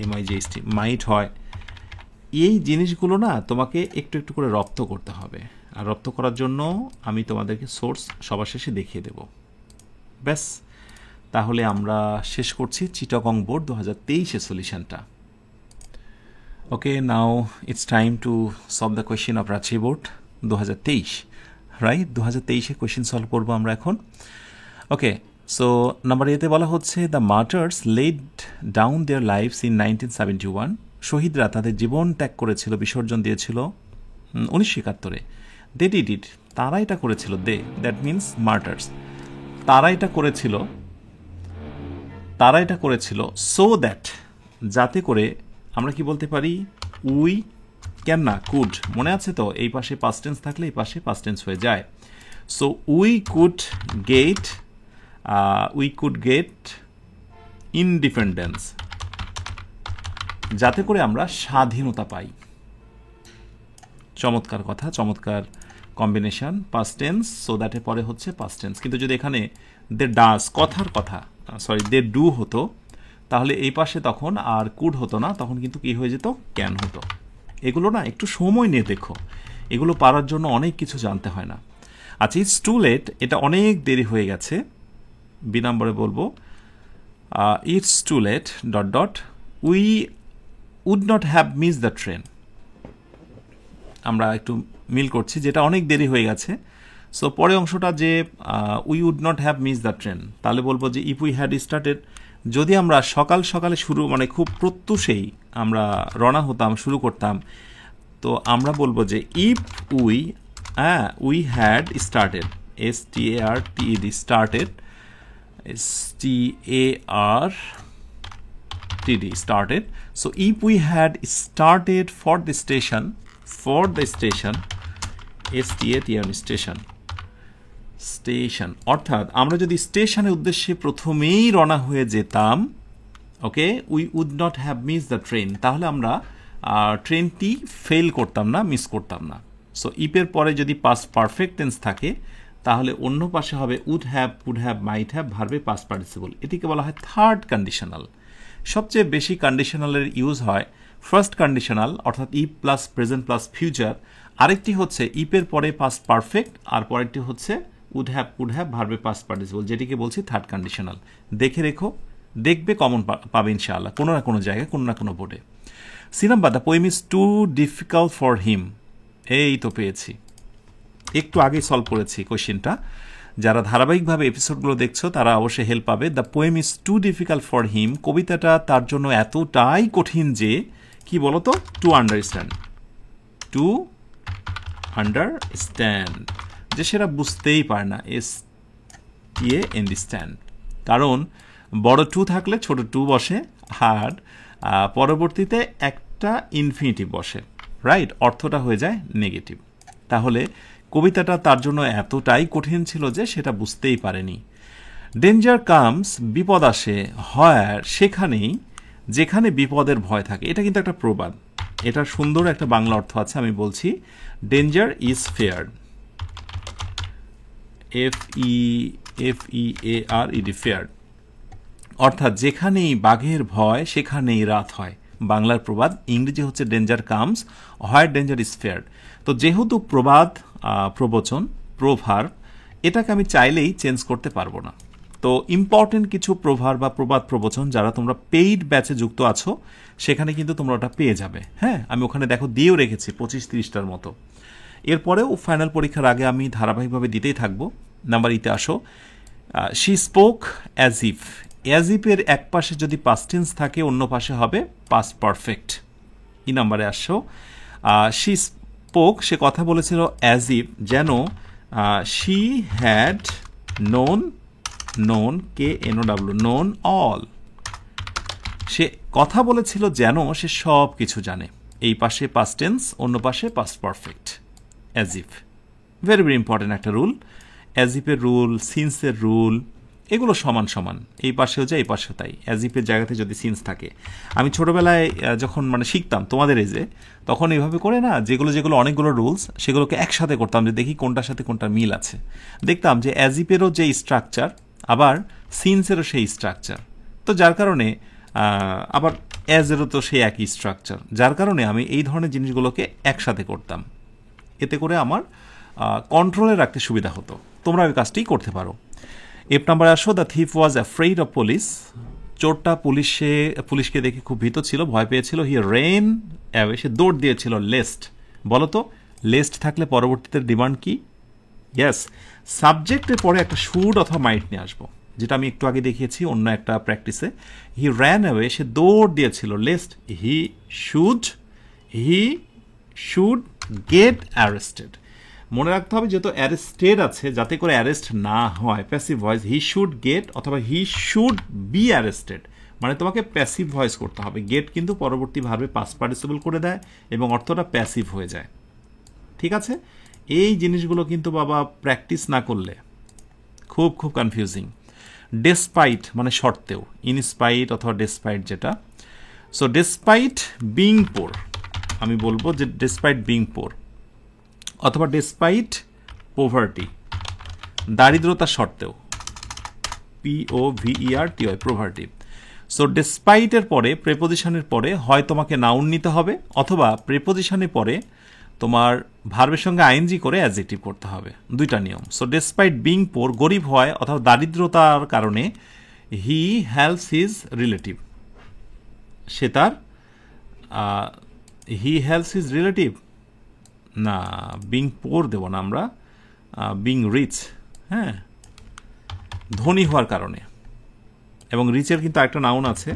Speaker 1: এমআইজিএসটি মাইট হয়, এই জিনিসগুলো না তোমাকে একটু একটু করে রপ্ত করতে হবে, আর রপ্ত করার জন্য আমি তোমাদেরকে সোর্স সবার শেষে দেখিয়ে দেব। ব্যাস, তাহলে আমরা শেষ করছি চিটাগং বোর্ড 2023 সলিউশনটা। Okay, now it's time to solve the question of Ranchi board 2023, right? 2023 question solve করবো আমরা এখন। ওকে, সো নাম্বার এতে বলা হচ্ছে, the martyrs laid down their lives in 1971, শহীদরা তাদের জীবন ত্যাগ করেছিল, বিসর্জন দিয়েছিল 1971। দে ডিড ইট, তারা এটা করেছিল, দে, দ্যাট মিনস মার্টার্স, তারা এটা করেছিল সো দ্যাট, যাতে করে, আমরা কি বলতে পারি, উই ক্যান না, কুড, মনে আছে তো, এই পাশে পাস্ট টেন্স থাকলে এই পাশে পাস্ট টেন্স হয়ে যায়। So we could gate independence, যাতে করে আমরা স্বাধীনতা পাই। চমৎকার কথা, চমৎকার কম্বিনেশন, পাস্ট টেন্স, সো দ্যাটের পরে হচ্ছে পাস্ট টেন্স। কিন্তু যদি এখানে দে ডাস, কথার কথা, সরি দে ডু হতো, তাহলে এই পাশে তখন আর কুড হতো না, তখন কিন্তু কি হয়ে যেত, ক্যান হতো। এগুলো না একটু সময় নিয়ে দেখো, এগুলো পারার জন্য অনেক কিছু জানতে হয় না। আচ্ছা, ইটস টু লেট, এটা অনেক দেরি হয়ে গেছে, বি নম্বরে বলবো, it's too late dot dot we would not have miss the train. আমরা একটু মিল করছি, যেটা অনেক দেরি হয়ে গেছে। সো পরে অংশটা যে we would not have miss the train, তাহলে বলবো যে ইফ উই হ্যাড স্টার্টেড, যদি আমরা সকাল সকালে শুরু, মানে খুব প্রত্যুষেই আমরা রওনা হতাম, শুরু করতাম, তো আমরা বলবো যে if we had started, STARTED, STARTED. Started. So if we had started for the station, station অর্থাৎ আমরা যদি স্টেশনের উদ্দেশ্যে প্রথমেই রওনা হয়ে যেতাম, okay, we would not have miss the train, তাহলে আমরা ট্রেনটি ফেল করতাম না, মিস করতাম না। সো ইপের পরে যদি পাস্ট পারফেক্ট টেন্স থাকে তাহলে অন্য পাশে হবে would have, could have, might have, ভার্বে পাস্ট পার্টিসিপল। এটিকে বলা হয় থার্ড কন্ডিশনাল। সবচেয়ে বেশি কন্ডিশনালের ইউজ হয় ফার্স্ট কন্ডিশনাল, অর্থাৎ if plus present plus future. আরেকটি হচ্ছে ইপের পরে পাস্ট পারফেক্ট, আর পরেরটি হচ্ছে উড হ্যাভ, কুড হ্যাভ, ভার্বে পাস্ট পার্টিসিপল, যেটিকে বলছি থার্ড কন্ডিশনাল। দেখে রেখো, দেখবে কমন পাবে ইনশাআল্লাহ কোনো না কোনো জায়গায়, কোনো না কোনো বোর্ডে। C number, the poem is too difficult for him. এই তো পেয়েছি, একটু আগেই সলভ করেছি কোয়েশ্চেনটা। যারা ধারাবাহিকভাবে এপিসোডগুলো দেখছো তারা অবশ্যই হেল্প পাবে। The poem is too difficult for him, কবিতাটা তার জন্য এতটাই কঠিন যে, কি বলতো, টু আন্ডারস্ট্যান্ড, যে সেটা বুঝতেই পারে না, স্ট্যান্ড। কারণ বড় টু থাকলে ছোট টু বসে, আর পরবর্তীতে একটা ইনফিনিটিভ বসে, রাইট, অর্থটা হয়ে যায় নেগেটিভ। তাহলে কবিতাটা তার জন্য এতটাই কঠিন ছিল যে সেটা বুঝতেই পারেনি। ডেঞ্জার কামস, বিপদ আসে, হয় সেখানেই যেখানে বিপদের ভয় থাকে। এটা কিন্তু একটা প্রবাদ, এটার সুন্দর একটা বাংলা অর্থ আছে, আমি বলছি। Danger is feared, FEARED, feared, অর্থাৎ যেখানেই বাঘের ভয় সেখানেই রাত হয়, বাংলার প্রবাদ। ইংরেজি হচ্ছে ডেঞ্জার কামস, হয় ডেঞ্জার ইজ ফেয়ার্ড। তো যেহেতু প্রবাদ, প্রবচন, প্রভার্ব, এটাকে আমি চাইলেই চেঞ্জ করতে পারবো না। তো ইম্পর্টেন্ট কিছু প্রভার্ব বা প্রবাদ প্রবচন যারা তোমরা পেইড ব্যাচে যুক্ত আছো সেখানে কিন্তু তোমরা ওটা পেয়ে যাবে। হ্যাঁ, আমি ওখানে দেখো দিয়েও রেখেছি 25-30টার মতো। এরপরেও ফাইনাল পরীক্ষার আগে আমি ধারাবাহিকভাবে দিতেই থাকবো। নাম্বার ইতে আসো, she spoke as if. As ইফের এক পাশে যদি পাস্ট টেন্স থাকে অন্য পাশে হবে পাস্ট পারফেক্ট। ই নাম্বারে আসো, শি স্পোক, সে কথা বলেছিল অ্যাজ ইফ, যেন she had known, KNOW, known all, সে কথা বলেছিল যেন সে সব কিছু জানে। এই পাশে পাস্ট টেন্স, অন্য পাশে past perfect, as if. Very very important একটা রুল। অ্যাজ ইফের রুল, সিন্সের রুল, এগুলো সমান সমান, এই পাশেও যায় এই পাশেও তাই। অ্যাজ ইফের জায়গাতে যদি সিন্স থাকে, আমি ছোটোবেলায় যখন শিখতাম তোমাদের এজে, তখন এইভাবে করে না, যেগুলো অনেকগুলো রুলস সেগুলোকে একসাথে করতাম যে দেখি কোনটার সাথে কোনটা মিল আছে। দেখতাম যে অ্যাজ ইফেরও যে স্ট্রাকচার, আবার সিন্সেরও সেই স্ট্রাকচার, তো যার কারণে আবার অ্যাজেরও তো সেই একই স্ট্রাকচার, যার কারণে আমি এই ধরনের জিনিসগুলোকে একসাথে করতাম। এতে করে আমার কন্ট্রোলে রাখতে সুবিধা হতো। তোমরা ওই কাজটি করতে পারো। এফ নাম্বার আসো, the thief was afraid of police. চোরটা পুলিশকে দেখে খুব ভীত ছিল, ভয় পেয়েছিল। হি রেন অ্যাওয়ে, সে দৌড় দিয়েছিল। লেস্ট, বলো তো লেস্ট থাকলে পরবর্তীতে ডিমান্ড কি? ইয়েস, সাবজেক্টের পরে একটা শুড অথবা মাইট নিয়ে আসবো, যেটা আমি একটু আগে দেখিয়েছি অন্য একটা প্র্যাকটিসে। হি র্যান অ্যাওয়ে, সে দৌড় দিয়েছিল। Lest he should get arrested. মনে রাখতে হবে যেহেতু অ্যারেস্টেড আছে, যাতে করে অ্যারেস্ট না হয়, passive voice he should get অথবা হি শুড বি অ্যারেস্টেড, মানে তোমাকে প্যাসিভ ভয়েস করতে হবে। গেট কিন্তু পরবর্তী ভার্বে পাস্ট পার্টিসিপল করে দেয় এবং অর্থটা প্যাসিভ হয়ে যায়। ঠিক আছে, এই জিনিসগুলো কিন্তু বাবা প্র্যাকটিস না করলে খুব খুব কনফিউজিং। ডেসপাইট মানে সত্ত্বেও, ইনস্পাইট অথবা ডেসপাইট যেটা। সো ডেসপাইট বিং পোর, আমি বলবো যে ডেসপাইট বিং পোর, অথবা ডেসপাইট পোভার্টি, দারিদ্রতা সত্ত্বেও, POVERTY, পোভার্টি। সো ডেসপাইটের পরে, প্রেপোজিশনের পরে হয় তোমাকে নাউন নিতে হবে, অথবা প্রেপোজিশনের পরে তোমার ভার্বের সঙ্গে আইএনজি করে অ্যাডজেক্টিভ করতে হবে, দুইটা নিয়ম। সো ডেসপাইট বিং পোর, গরিব হয় অথবা দারিদ্রতার কারণে, হি হেল্পস হিজ রিলেটিভ, সে তার হি হেল্পস হিজ রিলেটিভ, না বিং পোর দেব না আমরা, বিং রিচ, হ্যাঁ, ধনী হওয়ার কারণে। এবং রিচের কিন্তু একটা নাউন আছে,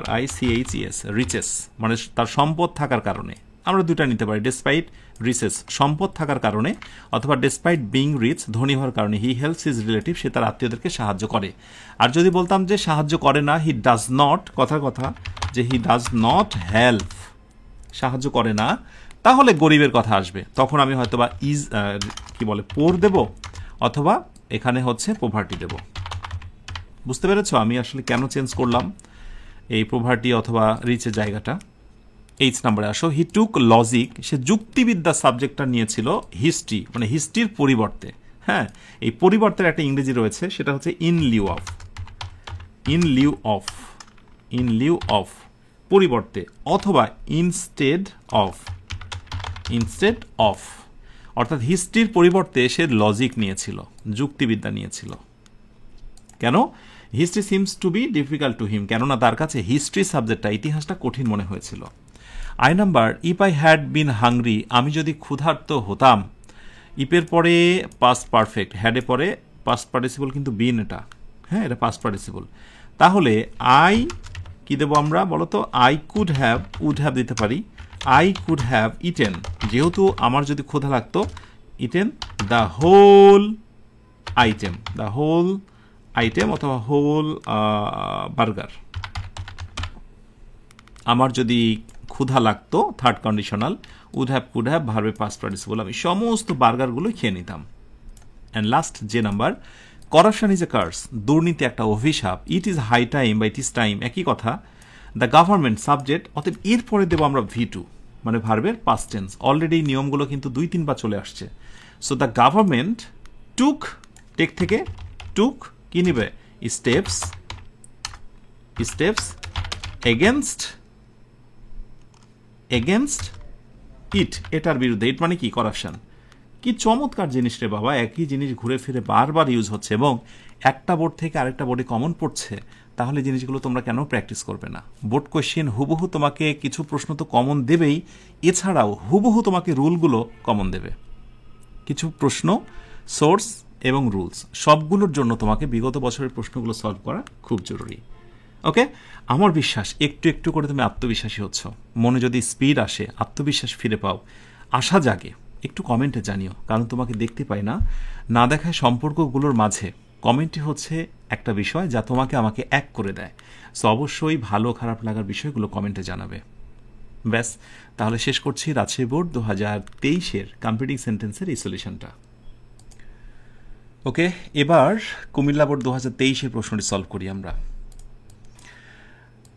Speaker 1: RICHES, রিচেস, মানে তার সম্পদ থাকার কারণে, আমরা দুটা নিতে পারি, ডেসপাইট রিচেস সম্পদ থাকার কারণে, অথবা ডেসপাইট বিং রিচ ধনী হওয়ার কারণে হি হেল্পস হিজ রিলেটিভ, সে তার আত্মীয়দেরকে সাহায্য করে। আর যদি বলতাম যে সাহায্য করে না, হি ডাজ নট, কথার কথা যে হি ডাজ নট হেল্প, সাহায্য করে না, তাহলে গরিবের কথা আসবে। তখন আমি হয়তো বা ইজ কি বলে পোর দেব, অথবা এখানে হচ্ছে পোভার্টি দেব। বুঝতে পেরেছ আমি আসলে কেন চেঞ্জ করলাম এই পোভার্টি অথবা রিচের জায়গাটা। 8 নম্বরে আসো, হি টুক লজিক, সে যুক্তিবিদ্যা সাবজেক্টটা নিয়েছিল হিস্ট্রি, মানে হিস্ট্রির পরিবর্তে। হ্যাঁ, এই পরিবর্তের একটা ইংরেজি রয়েছে, সেটা হচ্ছে in Liu of. In Liu of, in Liu of পরিবর্তে, অথবা ইনস্টেড অফ, ইনস্টেড অফ, অর্থাৎ হিস্ট্রির পরিবর্তে সে লজিক নিয়েছিল, যুক্তিবিদ্যা নিয়েছিল। কেন? History seems to be difficult to him, কেননা তার কাছে হিস্ট্রি সাবজেক্টটা, ইতিহাসটা কঠিন মনে হয়েছিল। I number, if I had been hungry, আমি যদি ক্ষুধার্ত হতাম। ইপের পরে পাস্ট পারফেক্ট, হ্যাডে পরে পাস্ট পার্টিসিপল, কিন্তু বিন এটা, হ্যাঁ এটা পাস্ট পার্টিসিপল। তাহলে আই কি দেবো আমরা বলো তো? I could have, would have দিতে পারি। আই কুড হ্যাভ ইটেন, যেহেতু আমার যদি ক্ষুধা লাগতো, eaten the whole item, the whole item, অথবা হোল বার্গার। আমার যদি ক্ষুধা লাগতো, third conditional, would have could have ভার্বে পাস্ট পার্টিসিপল, আমি সমস্ত বার্গারগুলো খেয়ে নিতাম। অ্যান্ড লাস্ট যে number, corruption is a curse, দুর্নীতি একটা অভিশাপ। ইট ইজ হাই টাইম বা ইট ইজ টাইম, একই কথা। দ্য গভর্নমেন্ট সাবজেক্ট, অতএব এরপরে দেবো আমরা V2, মানে ভার্বের পাস্ট টেন্স। অলরেডি নিয়মগুলো কিন্তু 2-3 বার চলে আসছে। So the government took, take থেকে টুক কি নিবে? Steps, steps against, against it, এটার বিরুদ্ধে। ইট মানে কি? করাপশন। কি চমৎকার জিনিস রে বাবা, একই জিনিস ঘুরে ফিরে বারবার ইউজ হচ্ছে এবং একটা বোর্ড থেকে আরেকটা বোর্ডে কমন পড়ছে। তাহলে জিনিসগুলো তোমরা কেন প্র্যাকটিস করবে না? বোর্ড কোয়েশ্চেন হুবহু তোমাকে কিছু প্রশ্ন তো কমন দেবেই, এছাড়াও হুবহু তোমাকে রুলগুলো কমন দেবে। কিছু প্রশ্ন, সোর্স এবং রুলস, সবগুলোর জন্য তোমাকে বিগত বছরের প্রশ্নগুলো সলভ করা খুব জরুরি। ওকে, আমার বিশ্বাস একটু একটু করে তুমি আত্মবিশ্বাসী হচ্ছ। মনে যদি স্পিড আসে, আত্মবিশ্বাস ফিরে পাও, আশা জাগে, একটু কমেন্টে জানিও, কারণ তোমাকে দেখতে পাই না। না দেখায় সম্পর্কগুলোর মাঝে কমেন্টই হচ্ছে একটা বিষয় যা তোমাকে আমাকে এক করে দেয়। সো অবশ্যই ভালো খারাপ লাগার বিষয়গুলো কমেন্টে জানাবে। ব্যাস, তাহলে শেষ করছি রাজশাহী বোর্ড 2023-এর কম্পিটিং সেন্টেন্সের এই সলিউশনটা। ওকে, এবার কুমিল্লা বোর্ড 2023-এর প্রশ্নটি সলভ করি আমরা।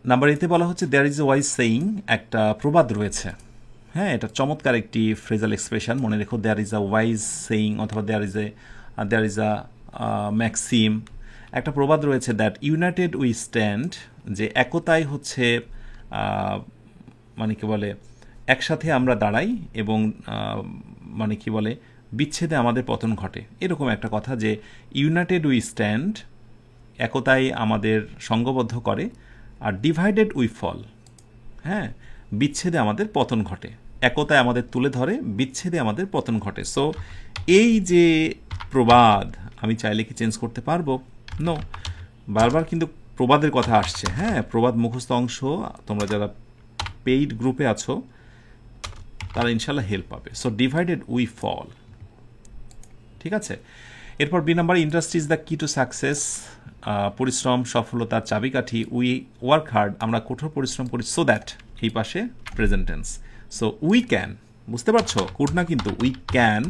Speaker 1: নাম্বার এতে বলা হচ্ছে, there is a wise saying, একটা প্রবাদ রয়েছে। হ্যাঁ, এটা চমৎকার একটি ফ্রেজাল এক্সপ্রেশন, মনে রেখো। There is a wise saying, অথবা দেয়ার ইজ আ ম্যাক্সিম, একটা প্রবাদ রয়েছে, দ্যাট ইউনাইটেড উই স্ট্যান্ড, যে একতাই হচ্ছে মানে কি বলে একসাথে আমরা দাঁড়াই, এবং মানে কি বলে বিচ্ছেদে আমাদের পতন ঘটে, এরকম একটা কথা। যে ইউনাইটেড উই স্ট্যান্ড, একতাই আমাদের সঙ্গবদ্ধ করে, আর ডিভাইডেড উই ফল, হ্যাঁ বিচ্ছেদে আমাদের পতন ঘটে। একতায় আমাদের তুলে ধরে, বিচ্ছেদে আমাদের পতন ঘটে। সো এই যে প্রবাদ, আমি চাইলে কি চেঞ্জ করতে পারবো? নো, বারবার কিন্তু প্রবাদের কথা আসছে। হ্যাঁ, প্রবাদ মুখস্থ অংশ তোমরা যারা পেইড গ্রুপে আছো তারা ইনশাল্লাহ হেল্প পাবে। সো ডিভাইডেড উই ফল, ঠিক আছে। এরপর B number, industry is the key to success, পরিশ্রম সফলতার চাবিকাঠি। উই ওয়ার্ক হার্ড, আমরা কঠোর পরিশ্রম করি। সো দ্যাট, এই পাশে present tense. So we can, বুঝতে পারছো, কুড না কিন্তু, উই ক্যান,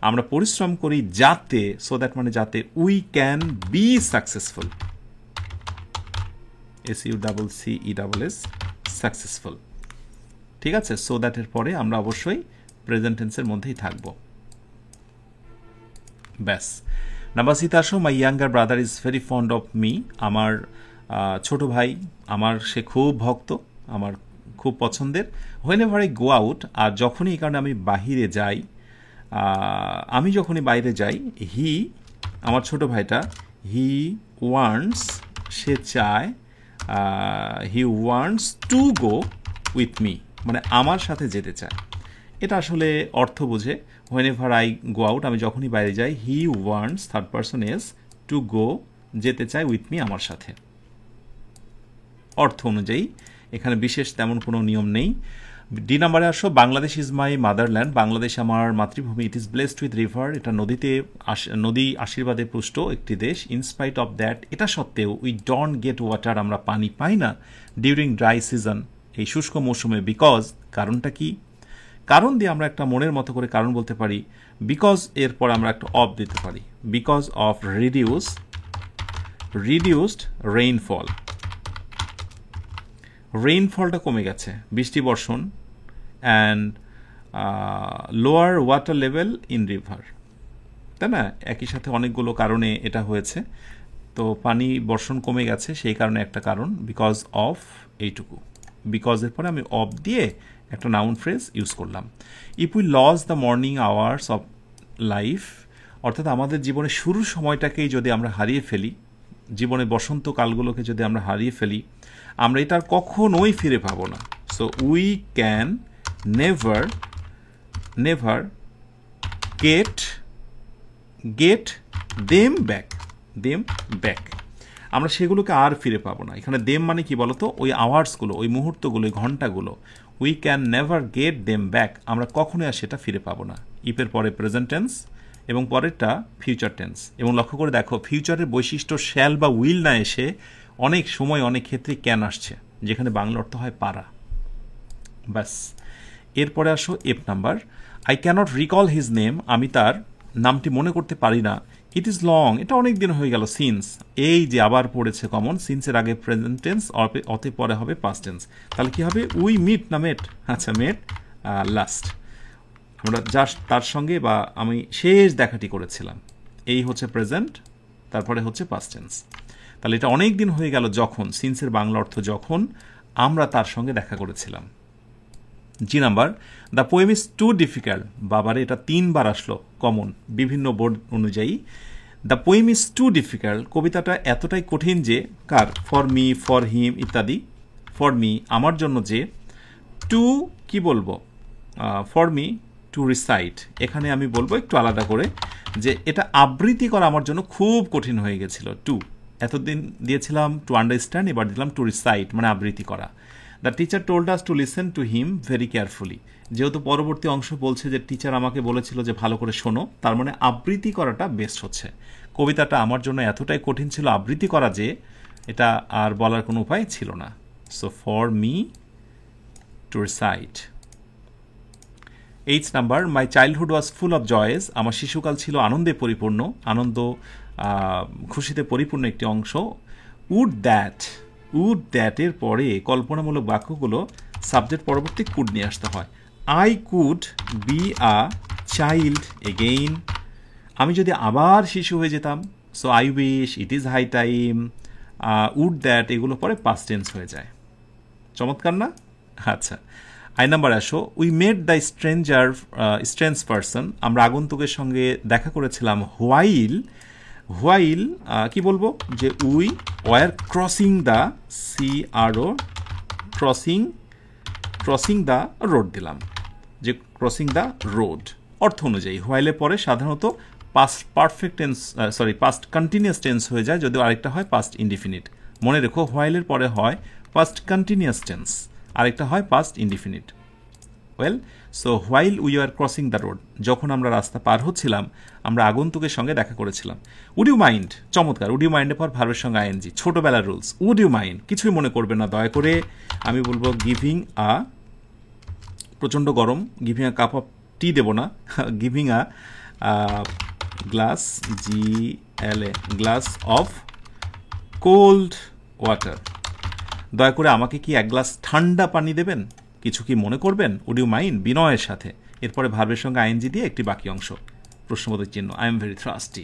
Speaker 1: আমরা পরিশ্রম করি যাতে, সো দ্যাট মানে যাতে, we can be successful, SUCCESS, successful, ঠিক আছে। সো দ্যাটের পরে আমরা অবশ্যই প্রেজেন্ট টেন্সের মধ্যেই থাকবো। ব্যাস, নাম্বার সিতে আসো, my younger brother is very fond of me, আমার ছোট ভাই আমার, সে খুব ভক্ত, আমার খুব পছন্দের। Whenever I go out, আর যখনই এই কারণে আমি বাহিরে যাই, আমি যখনই বাইরে যাই, হি আমার ছোট ভাইটা, হি ওয়ান্টস, সে চায়, হি wants to go with me, মানে আমার সাথে যেতে চায়। এটা আসলে অর্থ বোঝে, when ever I go out, আমি যখনই বাইরে যাই, he wants, third person S, to go, যেতে চায়, উইথ মি, আমার সাথে। অর্থ অনুযায়ী এখানে বিশেষ তেমন কোনো নিয়ম নেই। ডি নাম্বারে আসো, Bangladesh is my motherland, Bangladesh আমার মাতৃভূমি। It is blessed with river, এটা নদী আশীর্বাদে পুষ্ট একটি দেশ। ইনস্পাইট অফ দ্যাট, এটা সত্ত্বেও উই ডোন্ট গেট ওয়াটার, আমরা পানি পাই না ডিউরিং ড্রাই সিজন, এই শুষ্ক মৌসুমে। বিকজ, কারণটা কি? কারণ দিয়ে আমরা একটা মনের মতো করে কারণ বলতে পারি। বিকজ এরপর আমরা একটা অফ দিতে পারি, বিকজ অফ রিডিউসড রেইনফল, রেইনফলটা কমে গেছে, বৃষ্টি বর্ষণ, and lower water level in river, তাই না? একই সাথে অনেকগুলো কারণে এটা হয়েছে। তো পানি বর্ষণ কমে গেছে, সেই কারণে একটা কারণ, বিকজ অফ এইটুকু। বিকজের পরে আমি অফ দিয়ে একটা নাউন ফ্রেজ ইউজ করলাম। If we lose the morning hours of life, অর্থাৎ আমাদের জীবনের শুরুর সময়টাকেই যদি আমরা হারিয়ে ফেলি, জীবনে বসন্তকালগুলোকে যদি আমরা হারিয়ে ফেলি, আমরা এটা আর কখনোই ফিরে পাবো না। So we can never get them back, আমরা সেগুলোকে আর ফিরে পাবো না। এখানে দেম মানে কি বলতো? ওই আওয়ার্সগুলো, ওই মুহূর্তগুলো, ওই ঘন্টাগুলো। We can never get them back, আমরা কখনোই আর সেটা ফিরে পাবো না। ইফের পরে প্রেজেন্ট টেন্স এবং পরেরটা ফিউচার টেন্স। এবং লক্ষ্য করে দেখো, ফিউচারের বৈশিষ্ট্য শ্যাল বা উইল না এসে অনেক সময় অনেক ক্ষেত্রে ক্যান আসছে, যেখানে বাংলা অর্থ হয় পারা। ব্যাস, এরপরে আসো F number. I cannot recall his name, আমি তার নামটি মনে করতে পারি না। ইট ইজ লং, এটা অনেক দিন হয়ে গেল। সিন্স, এই যে আবার পড়েছে কমন, সিন্সের আগে প্রেজেন্ট টেন্স, অতে পরে হবে পাস্ট টেন্স। তাহলে কি হবে? উই মিট না মেট? আচ্ছা, মেট লাস্ট, আমরা জাস্ট তার সঙ্গে বা আমি শেষ দেখাটি করেছিলাম। এই হচ্ছে প্রেজেন্ট, তারপরে হচ্ছে পাস্ট টেন্স। তাহলে এটা অনেক দিন হয়ে গেল যখন, সিন্সের বাংলা অর্থ যখন আমরা তার সঙ্গে দেখা করেছিলাম। G number, the poem is too difficult, বাবারে এটা 3 বার আসলো কমন বিভিন্ন বোর্ড অনুযায়ী। The poem is too difficult, কবিতাটা এতটাই কঠিন যে, কার? ফর মি, ফর হিম ইত্যাদি। ফর মি, আমার জন্য যে। টু, কি বলবো? ফর মি টু রিসাইট, এখানে আমি বলবো একটু আলাদা করে যে এটা আবৃত্তি করা আমার জন্য খুব কঠিন হয়ে গেছিল। টু, এতদিন দিয়েছিলাম টু আন্ডারস্ট্যান্ড, এবার দিলাম টু রিসাইট, মানে আবৃত্তি করা। The teacher told us to listen to him very carefully, যেহেতু পরবর্তী অংশ বলছে যে টিচার আমাকে বলেছিল যে ভালো করে শোনো, তার মানে আবৃত্তি করাটা বেস্ট হচ্ছে। কবিতাটা আমার জন্য এতটাই কঠিন ছিল আবৃত্তি করা যে এটা আর বলার কোনো উপায় ছিল না। So for me to recite. 8 number, my childhood was full of joys, আমার শিশুকাল ছিল আনন্দে পরিপূর্ণ, আনন্দ খুশিতে পরিপূর্ণ একটি অংশ। উড দ্যাটের পরে কল্পনামূলক বাক্যগুলো সাবজেক্ট পরবর্তী কুড নিয়ে আসতে হয়। I could be a child again, আমি যদি আবার শিশু হয়ে যেতাম। So I wish, it is high time, would that, এগুলো পরে পাস্ট টেন্স হয়ে যায়। চমৎকার না? আচ্ছা, আই নাম্বার আসো। We made the strange person, আমরা আগন্তুকের সঙ্গে দেখা করেছিলাম। হোয়াইল কি বলবো? যে we were crossing the crossing the road দিলাম, যে ক্রসিং দ্য রোড অর্থ অনুযায়ী। হোয়াইলের পরে সাধারণত পাস্ট কন্টিনিউয়াস টেন্স হয়ে যায়, যদিও আরেকটা হয় পাস্ট ইনডিফিনিট। মনে রেখো, হোয়াইলের পরে হয় পাস্ট কন্টিনিউয়াস টেন্স, আরেকটা হয় past indefinite. Well, so while we are crossing the road, যখন আমরা রাস্তা পার হচ্ছিলাম, আমরা আগন্তুকের সঙ্গে দেখা করেছিলাম। উড ইউ মাইন্ড, চমৎকার। উড ইউ মাইন্ডের পর ভার্বের সঙ্গে আইএনজি, ছোটবেলার রুলস। উড ইউ মাইন্ড, কিছুই মনে করবে না দয়া করে। আমি বলবো গিভিং আ, প্রচণ্ড গরম, গিভিং আ কাপ অফ টি দেবো না, giving a glass, glass of cold water, দয়া করে আমাকে কি 1 গ্লাস ঠান্ডা পানি দেবেন? কিছু কি মনে করবেন? উড ইউ মাইন্ড, বিনয়ের সাথে। এরপরে ভার্বের সঙ্গে আইএনজি দিয়ে একটি বাকি অংশ, প্রশ্নবোধক চিহ্ন। আই এম ভেরি থ্রাস্টি,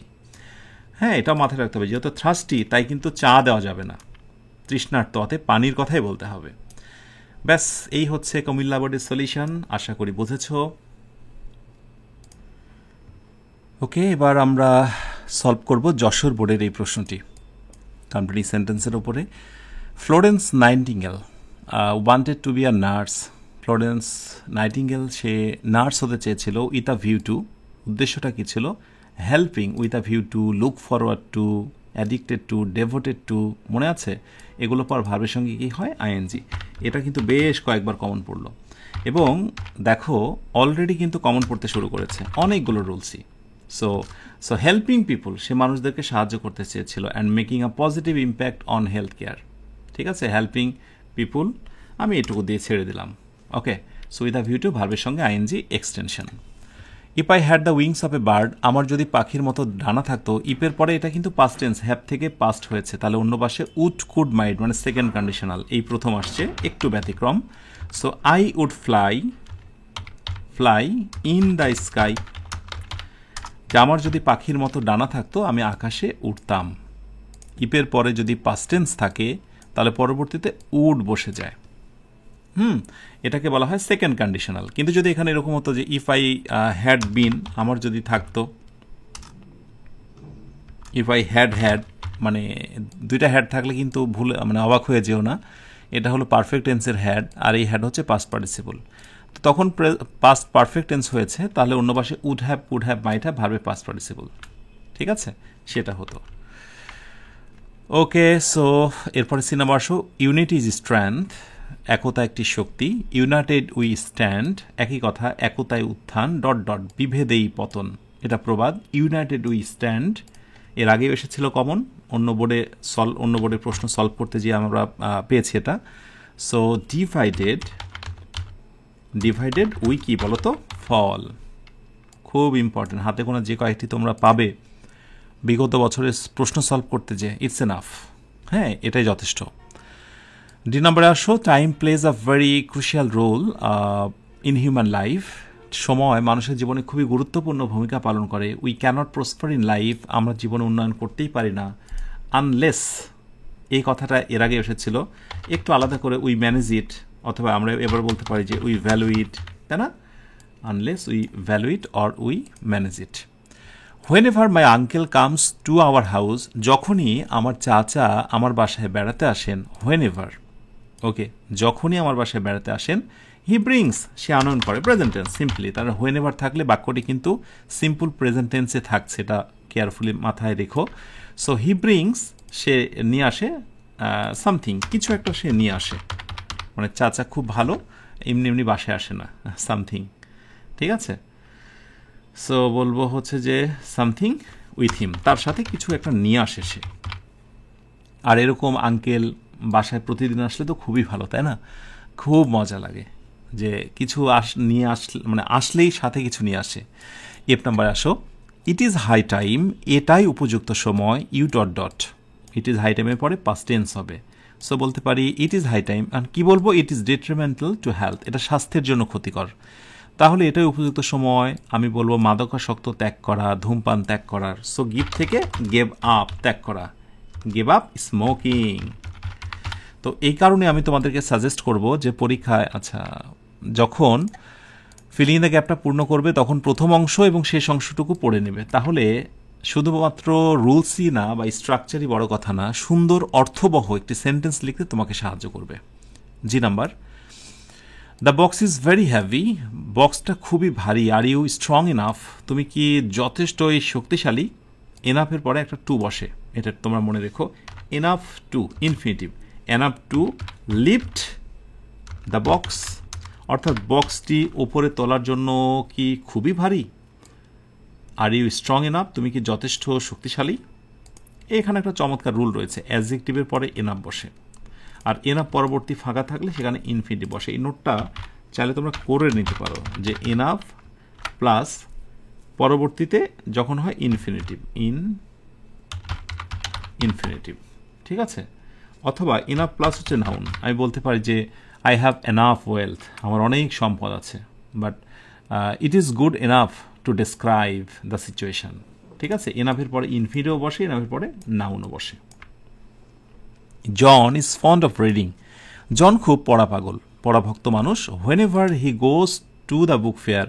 Speaker 1: হ্যাঁ, এটাও মাথায় রাখতে হবে, যেহেতু থ্রাস্টি তাই কিন্তু চা দেওয়া যাবে না, তৃষ্ণার্ত, অতএব পানির কথাই বলতে হবে। ব্যাস, এই হচ্ছে কুমিল্লা বোর্ডের সলিউশন, আশা করি বুঝেছ। ওকে, এবার আমরা সলভ করব যশোর বোর্ডের এই প্রশ্নটি কমপ্লিট সেন্টেন্সের উপরে। Florence Nightingale wanted to be a nurse. Florence Nightingale, সে নার্স হতে চেয়েছিল উইথ আ ভিউ টু, উদ্দেশ্যটা কী ছিল? Helping, with a view to, look forward to, addicted to, devoted to, মনে আছে? এগুলো পর ভার্বের সঙ্গে কী হয়? আইএনজি। এটা কিন্তু বেশ কয়েকবার কমন পড়লো। এবং দেখো অলরেডি কিন্তু কমন পড়তে শুরু করেছে অনেকগুলো রুলসই। সো সো হেল্পিং পিপুল, সে মানুষদেরকে সাহায্য করতে চেয়েছিল, and making a positive impact on health care. ঠিক আছে, হেল্পিং পিপুল আমি এটুকু দিয়ে ছেড়ে দিলাম। Okay, so with a view to ভার্বের সঙ্গে ING extension. If I had the wings of a bird, আমার যদি পাখির মতো ডানা থাকতো, ইপের পরে এটা কিন্তু পাস্ট টেন্স, হ্যাভ থেকে পাস্ট হয়েছে, তাহলে অন্য পাশে উড কুড মাইট মানে সেকেন্ড কন্ডিশনাল, এই প্রথম আসছে, একটু ব্যতিক্রম। So I would fly in the sky, যে আমার যদি পাখির মতো ডানা থাকতো আমি আকাশে উঠতাম। ইপের পরে যদি পাস্ট টেন্স থাকে তাহলে পরবর্তীতে উড বসে যায়। এটাকে বলা হয় সেকেন্ড কন্ডিশনাল। কিন্তু যদি এখানে এরকম হতো যে ইফ আই হ্যাড বিন, আমার যদি থাকতো, ইফ আই হ্যাড মানে দুইটা হ্যাড থাকলে কিন্তু ভুলে মানে অবাক হয়ে যেও না, এটা হলো পারফেক্ট টেন্সের হ্যাড আর এই হ্যাড হচ্ছে পাস্ট পার্টিসিপল। তো তখন পাস্ট পারফেক্ট টেন্স হয়েছে, তাহলে অন্য পাশে উড হ্যাভ মাইট হ্যাভ ভার্বে পাস্ট পার্টিসিপল, ঠিক আছে, সেটা হতো। ওকে, সো এরপরে সিনেমা আসো। ইউনিটি ইজ স্ট্রেংথ, একতা একটি শক্তি। ইউনাইটেড উই স্ট্যান্ড, একই কথা, একতায় উত্থান, ডট ডট বিভেদেই পতন, এটা প্রবাদ। ইউনাইটেড উই স্ট্যান্ড এর আগেও এসেছিল কমন, অন্য বোর্ডের প্রশ্ন সলভ করতে গিয়ে আমরা পেয়েছি এটা। সো ডিভাইডেড উই কি বলো তো, ফল। খুব ইম্পর্টেন্ট, হাতে কোনো যে কয়েকটি তোমরা পাবে বিগত বছরের প্রশ্ন সলভ করতে যে, ইটস এনাফ। হ্যাঁ, এটাই যথেষ্ট। ডি নাম্বারে আসো। Time plays a very crucial role in human life, সময় মানুষের জীবনে খুবই গুরুত্বপূর্ণ ভূমিকা পালন করে। We cannot prosper in life, আমরা জীবনে উন্নয়ন করতেই পারি না আনলেস, এই কথাটা এর আগে এসেছিল, একটু আলাদা করে উই ম্যানেজ ইট, অথবা আমরা এবার বলতে পারি যে উই ভ্যালু ইট, তাই না? Unless we value it or we manage it. When ever my uncle comes to our house, যখনই আমার চাচা আমার বাসায় বেড়াতে আসেন, হোয়েন এভার, ওকে, যখনই আমার বাসায় বেড়াতে আসেন, হি ব্রিংস, সে আনয়ন করে, প্রেজেন্ট টেন্স সিম্পলি। তার হোয়েন এভার থাকলে বাক্যটি কিন্তু সিম্পল প্রেজেন্ট টেন্সে থাকছে, এটা কেয়ারফুলি মাথায় রেখো। সো হি ব্রিংস, সে নিয়ে আসে, সামথিং, কিছু একটা সে নিয়ে আসে, মানে চাচা খুব ভালো, এমনি এমনি বাসায় আসে না, সামথিং, ঠিক আছে। সো বলবো হচ্ছে যে সামথিং উইথ হিম, তার সাথে কিছু একটা নিয়ে আসে সে। আর এরকম আঙ্কেল বাসায় প্রতিদিন আসলে তো খুবই ভালো, তাই না? খুব মজা লাগে যে কিছু নিয়ে আসলে, মানে আসলেই সাথে কিছু নিয়ে আসে। এফ নাম্বার আসো। ইট ইজ হাই টাইম, এটাই উপযুক্ত সময়, you dot dot, it is high টাইমের পরে পাস্ট টেন্স হবে। সো বলতে পারি ইট ইজ হাই টাইম, আর কি বলবো, it is detrimental to health, এটা স্বাস্থ্যের জন্য ক্ষতিকর, তাহলে এটাই উপযুক্ত সময়। আমি বলবো মাদকাসক্ত ত্যাগ করা, ধূমপান ত্যাগ করার। সো গিভ থেকে গেভ আপ, ত্যাগ করা, গেভ আপ স্মোকিং। তো এই কারণে আমি তোমাদেরকে সাজেস্ট করব যে পরীক্ষায়, আচ্ছা, যখন ফিলিং দ্য গ্যাপটা পূর্ণ করবে তখন প্রথম অংশ এবং শেষ অংশটুকু পড়ে নেবে, তাহলে শুধুমাত্র রুলসই না বা স্ট্রাকচারই বড় কথা না, সুন্দর অর্থবহ একটি সেন্টেন্স লিখতে তোমাকে সাহায্য করবে। G number, the box is very heavy, বক্সটা খুবই ভারী। আর ইউ স্ট্রং ইনাফ, তুমি কি যথেষ্ট শক্তিশালী। এনাফের পরে একটা টু বসে, এটা তোমরা মনে রেখো, enough to, infinitive, enough to lift the box, অর্থাৎ বক্সটি ওপরে তোলার জন্য কি খুবই ভারী। আর ইউ স্ট্রং এনাফ, তুমি কি যথেষ্ট শক্তিশালী। এখানে একটা চমৎকার রুল রয়েছে, অ্যাডজেক্টিভের পরে এনাফ বসে, আর এনাফ পরবর্তী ফাঁকা থাকলে সেখানে ইনফিনিটিভ বসে। এই নোটটা চাইলে তোমরা করে নিতে পারো যে এনাফ প্লাস পরবর্তীতে যখন হয় ইনফিনিটিভ, ইনফিনিটিভ, ঠিক আছে। অথবা এনাফ প্লাস হচ্ছে নাউন, আমি বলতে পারি যে আই হ্যাভ এনাফ ওয়েলথ, আমার অনেক সম্পদ আছে, but it is good enough to describe the situation, ঠিক আছে। এনাফের পরে ইনফিনিটিভ বসে, এনাফের পরে নাউনও বসে। John is fond of reading, John খুব পড়া পাগল, পড়াভক্ত মানুষ। Whenever he goes to the book fair,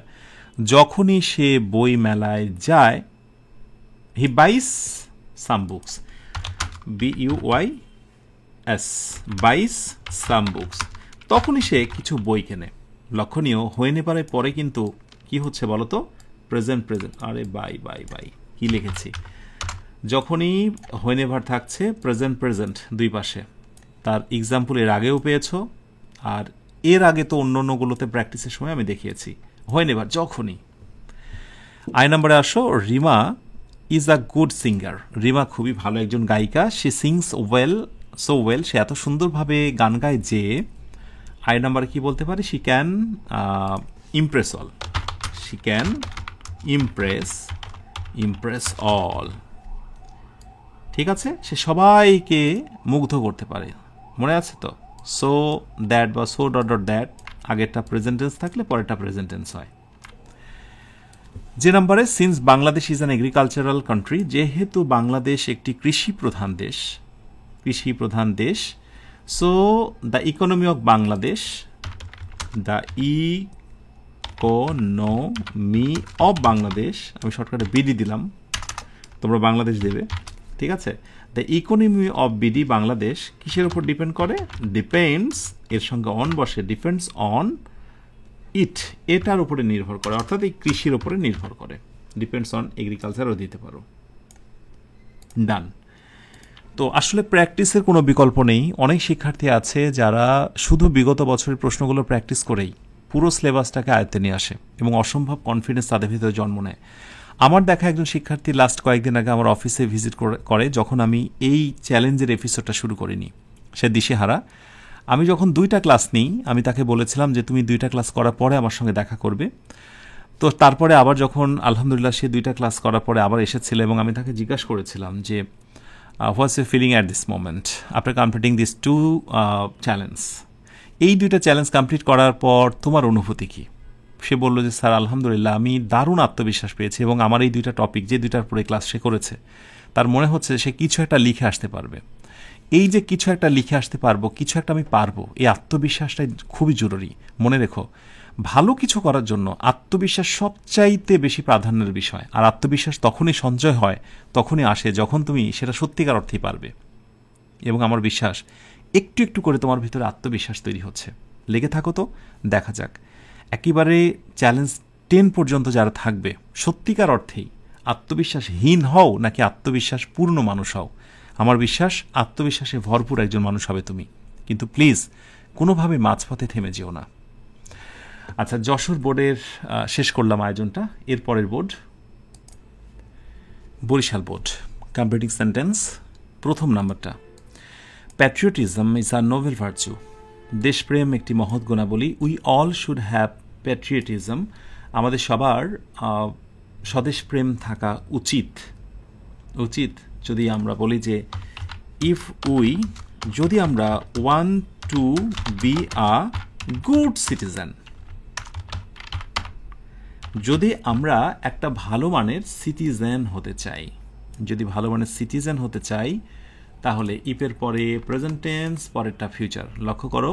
Speaker 1: যখনই সে বই মেলায় যায়, he buys some books, BUYS, buys some books, তখনই সে কিছু বই কেনে। লক্ষণীয়, হোয়েন এভারের পরে কিন্তু কি হচ্ছে বলো তো, প্রেজেন্ট, আরে বাই কি লিখেছি, যখনই হোয়েন এভার থাকছে প্রেজেন্ট দুই পাশে। তার এক্সাম্পল এর আগেও পেয়েছো, আর এর আগে তো অন্যগুলোতে প্র্যাকটিসের সময় আমি দেখিয়েছি। হয় নেভার, যখনই। আই নম্বরে আসো, Rima is a good singer. Rima খুবই ভালো একজন গায়িকা। She sings well, so well, সে এত সুন্দরভাবে গান গায় যে আই নাম্বারে কি বলতে পারি, she can Impress all. She can Impress all. ঠিক আছে, সে সবাইকে মুগ্ধ করতে পারে। মনে আছে তো? সো দ্যাট বা সো ডট ডট দ্যাট, আগেরটা প্রেজেন্ট টেন্স থাকলে পরেরটা প্রেজেন্ট টেন্স হয়। যে নাম্বারে, since Bangladesh is an agricultural country, যেহেতু বাংলাদেশ একটি কৃষি প্রধান দেশ, so the economy of Bangladesh, the economy of Bangladesh, আমি শর্টকাটে বিডি দিলাম, তোমরা বাংলাদেশ দেবে, ঠিক আছে। The economy of BD Bangladesh কিসের উপর ডিপেন্ড করে? ডিপেন্ডস, এর সঙ্গে অন বসে, ডিপেন্ডস অন ইট, এটার উপরে নির্ভর করে, অর্থাৎ এই কৃষির উপরে নির্ভর করে। ডিপেন্ডস অন এগ্রিকালচারও দিতে পারো। ডান। তো আসলে প্র্যাকটিসের কোনো বিকল্প নেই। অনেক শিক্ষার্থী আছে যারা শুধু বিগত বছরের প্রশ্নগুলো প্র্যাকটিস করেই পুরো সিলেবাসটাকে আয়ত্তে নিয়ে আসে এবং অসম্ভব কনফিডেন্স তাদের ভিতরে জন্ম নেয়। আমার দেখা একজন শিক্ষার্থী লাস্ট কয়েকদিন আগে আমার অফিসে ভিজিট করে, যখন আমি এই চ্যালেঞ্জের এপিসোডটা শুরু করিনি। সে দিশেহারা। আমি যখন 2টা ক্লাস নিই, আমি তাকে বলেছিলাম যে তুমি 2টা ক্লাস করার পরে আমার সঙ্গে দেখা করবে। তো তারপরে আবার যখন আলহামদুলিল্লাহ সে 2টা ক্লাস করার পরে আবার এসেছিল এবং আমি তাকে জিজ্ঞাসা করেছিলাম যে what's you feeling at this moment after completing this 2 challenge, এই 2টা চ্যালেঞ্জ কমপ্লিট করার পর তোমার অনুভূতি কী? সে বলল যে স্যার আলহামদুলিল্লাহ আমি দারুণ আত্মবিশ্বাস পেয়েছি এবং আমার এই 2টা টপিক, যে 2টার পরে ক্লাস সে করেছে, তার মনে হচ্ছে সে কিছু একটা লিখে আসতে পারবে। এই যে কিছু একটা লিখে আসতে পারবো, কিছু একটা আমি পারবো, এই আত্মবিশ্বাসটাই খুবই জরুরি। মনে রেখো, ভালো কিছু করার জন্য আত্মবিশ্বাস সবচাইতে বেশি প্রাধান্যের বিষয়। আর আত্মবিশ্বাস তখনই সঞ্চয় হয়, তখনই আসে যখন তুমি সেটা সত্যিকার অর্থেই পারবে। এবং আমার বিশ্বাস একটু একটু করে তোমার ভিতরে আত্মবিশ্বাস তৈরি হচ্ছে। লেগে থাকো তো, দেখা যাক। একেবারে চ্যালেঞ্জ 10 পর্যন্ত যারা থাকবে, সত্যিকার অর্থেই আত্মবিশ্বাসহীন হও নাকি আত্মবিশ্বাস পূর্ণ মানুষ হও, আমার বিশ্বাস আত্মবিশ্বাসে ভরপুর একজন মানুষ হবে তুমি। কিন্তু প্লিজ কোনোভাবে মাঝপথে থেমে যেও না। আচ্ছা, যশোর বোর্ডের শেষ করলাম আয়োজনটা। এরপরের board Barishal board. Completing sentence, প্রথম নাম্বারটা, patriotism is a noble virtue. দেশপ্রেম একটি মহৎ গুণাবলী। We all should have patriotism. আমাদের সবার স্বদেশপ্রেম থাকা উচিত। যদি আমরা বলি যে যদি আমরা want to be a good citizen, যদি আমরা একটা ভালো মানের সিটিজেন হতে চাই, তাহলে ইফের পরে প্রেজেন্ট টেন্স, পরেরটা ফিউচার। লক্ষ্য করো,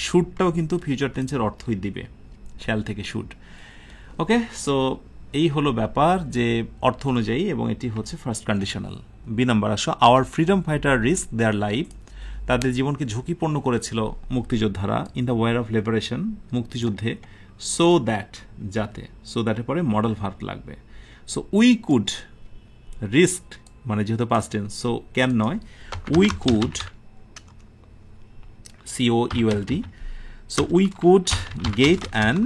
Speaker 1: শুডটাও কিন্তু ফিউচার টেন্সের অর্থই দিবে, শ্যাল থেকে শুড। ওকে, সো এই হলো ব্যাপার যে অর্থ অনুযায়ী, এবং এটি হচ্ছে ফার্স্ট কন্ডিশনাল। বি নাম্বার আসো, our freedom fighter risk their life. তাদের জীবনকে ঝুঁকিপূর্ণ করেছিল মুক্তিযোদ্ধারা in the war of liberation, মুক্তিযুদ্ধে। সো দ্যাট, যাতে, সো দ্যাটের পরে মডেল ভার্ব লাগবে। সো উই কুড রিস্ক, মানে যেহেতু পাস্ট টেন্স, সো ক্যান নয়, we could, COULD, so we could get an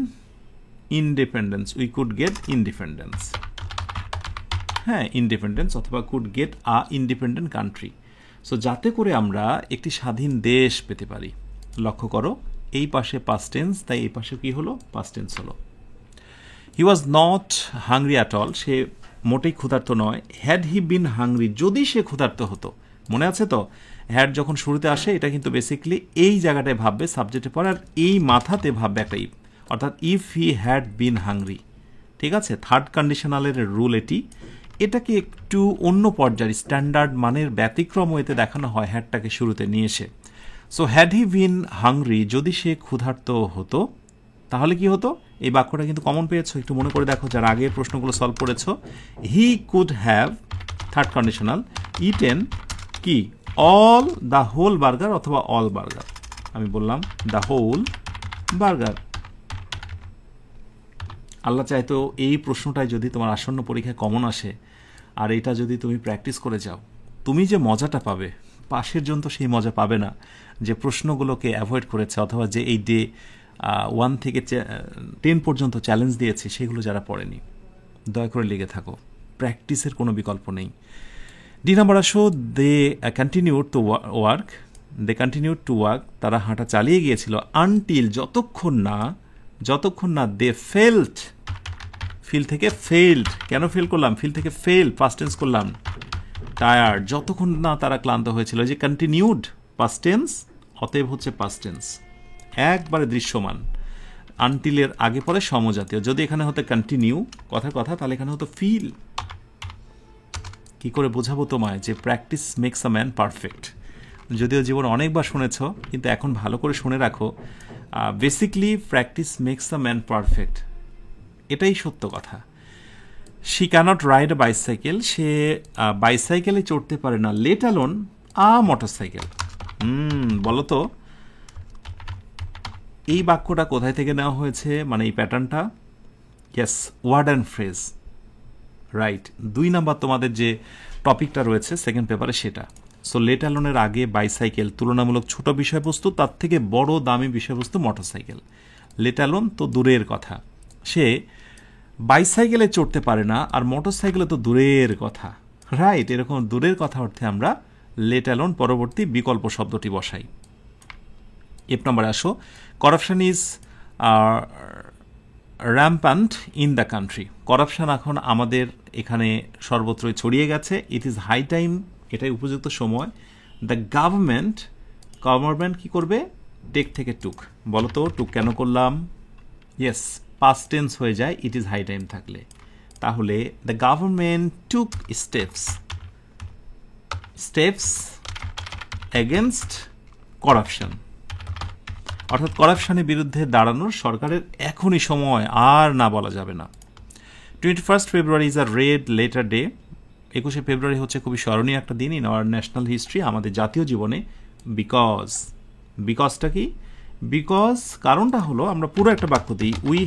Speaker 1: independence, হ্যাঁ, ইন্ডিপেন্ডেন্স, অথবা could get a independent country. So যাতে করে আমরা একটি স্বাধীন দেশ পেতে পারি। লক্ষ্য করো, এই পাশে পাস্ট টেন্স, তাই এই পাশে কি হলো? পাস্ট টেন্স হলো। He was not hungry at all, সে মোটেই ক্ষুধার্ত নয়। হ্যাড হি বিন হাংরি, যদি সে ক্ষুধার্ত হতো। মনে আছে তো, হ্যাড যখন শুরুতে আসে, এটা কিন্তু বেসিক্যালি এই জায়গাটায় ভাববে সাবজেক্টের পর, আর এই মাথাতে ভাববে একটা ইফ, অর্থাৎ if he had been hungry. ঠিক আছে, থার্ড কন্ডিশনালের রুল এটি। এটাকে একটু অন্য পর্যায়ের স্ট্যান্ডার্ড মানের ব্যতিক্রম এতে দেখানো হয় হ্যাডটাকে শুরুতে নিয়ে এসে। So had he been hungry, যদি সে ক্ষুধার্ত হতো, তাহলে কি হতো? এই বাক্যটা কিন্তু কমন পেয়েছো, একটু মনে করে দেখো যারা আগের প্রশ্নগুলো সলভ করেছো। He could have, third conditional, eaten কি? অল দ্য হোল বার্গার, অথবা অল বার্গার। আমি বললাম দ্য হোল বার্গার। আল্লাহ চাইতো এই প্রশ্নটাই যদি তোমার আসন্ন পরীক্ষায় কমন আসে, আর এটা যদি তুমি প্র্যাকটিস করে যাও, তুমি যে মজাটা পাবে, পাশের জন তো সেই মজা পাবে না যে প্রশ্নগুলোকে অ্যাভয়েড করেছে, অথবা যে এই 1 থেকে 10 পর্যন্ত চ্যালেঞ্জ দিয়েছি, সেগুলো যারা পড়েনি দয়া করে লেগে থাকো, প্র্যাকটিসের কোনো বিকল্প নেই। ডি নাম্বার আসো, দে কন্টিনিউড টু ওয়ার্ক, তারা হাঁটা চালিয়ে গিয়েছিল আনটিল, যতক্ষণ না দে ফিল থেকে ফেইলড, কেন ফেল করলাম, ফিল থেকে ফেল পাস্ট টেন্স করলাম, টায়ার্ড, যতক্ষণ না তারা ক্লান্ত হয়েছিল। যে কন্টিনিউড পাস্ট টেন্স, অতএব হচ্ছে পাস্ট টেন্স, একবারে দৃশ্যমান, আনটিলের আগে পরে সমজাতীয়। যদি এখানে হতো কন্টিনিউ কথা, তাহলে এখানে হতো ফিল। কি করে বোঝাবো তোমায় যে practice makes a man perfect? যদিও জীবন অনেকবার শুনেছ, কিন্তু এখন ভালো করে শুনে রাখো, basically practice makes a man perfect, এটাই সত্য কথা। She cannot ride a bicycle, সে বাইসাইকেলে চড়তে পারে না, লেট অ্যালোন আ মোটরসাইকেল। বলো তো এই বাক্যটা কোথায় থেকে নেওয়া হয়েছে, মানে এই প্যাটার্নটা? Yes, word and phrase, right. 2 নাম্বার তোমাদের যে টপিকটা রয়েছে সেকেন্ড পেপারে সেটা। সো লেট অ্যালোনের আগে বাইসাইকেল তুলনামূলক ছোট বিষয়বস্তু, তার থেকে বড় দামি বিষয়বস্তু মোটরসাইকেল। লেট অ্যালোন তো দূরের কথা, সে বাইসাইকেলে চড়তে পারে না, আর মোটরসাইকেলে তো দূরের কথা, রাইট। এরকম দূরের কথা অর্থে আমরা লেট অ্যালোন পরবর্তী বিকল্প শব্দটি বসাই। এফ নাম্বার আসো, corruption is rampant in the country, corruption এখন আমাদের এখানে সর্বত্রই ছড়িয়ে গেছে। ইট ইজ হাই টাইম, এটাই উপযুক্ত সময়। দ্য গভর্নমেন্ট কি করবে, টেক থেকে টুক। বলো তো টুক কেন করলাম? ইয়েস, পাস্ট টেন্স হয়ে যায় ইট ইজ হাই টাইম থাকলে। তাহলে the government took steps against corruption, অর্থাৎ করাপশনের বিরুদ্ধে দাঁড়ানোর সরকারের এখনই সময়, আর না বলা যাবে না। 21 February is a red letter day, 21শে ফেব্রুয়ারি হচ্ছে খুবই স্মরণীয় একটা দিন ইন আওয়ার ন্যাশনাল হিস্ট্রি, আমাদের জাতীয় জীবনে। বিকজটা কি? বিকজ কারণটা হলো, আমরা পুরো একটা বাক্য দিই, we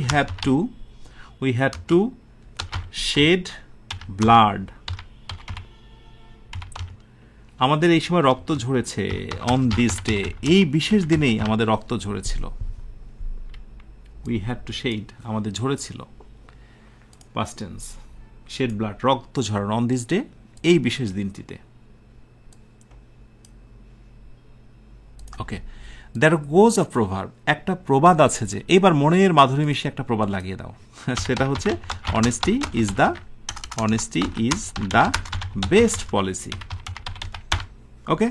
Speaker 1: had to shed blood, আমাদের এই সময় রক্ত ঝরেছে। অন দিস ডে, এই বিশেষ দিনেই আমাদের রক্ত ঝরেছিল। উই হ্যাড টু শেড, আমাদের ঝরেছিল, পাস্ট টেন্স, শেড ব্লাড, রক্ত ঝরানো, অন দিস ডে, এই বিশেষ দিনটিতে। ওকে, দ্যার গোজ আ প্রভার্ব, একটা প্রবাদ আছে যে, এবার মনের মাধুরী মিশিয়ে একটা প্রবাদ লাগিয়ে দাও, সেটা হচ্ছে honesty is the best policy. Okay,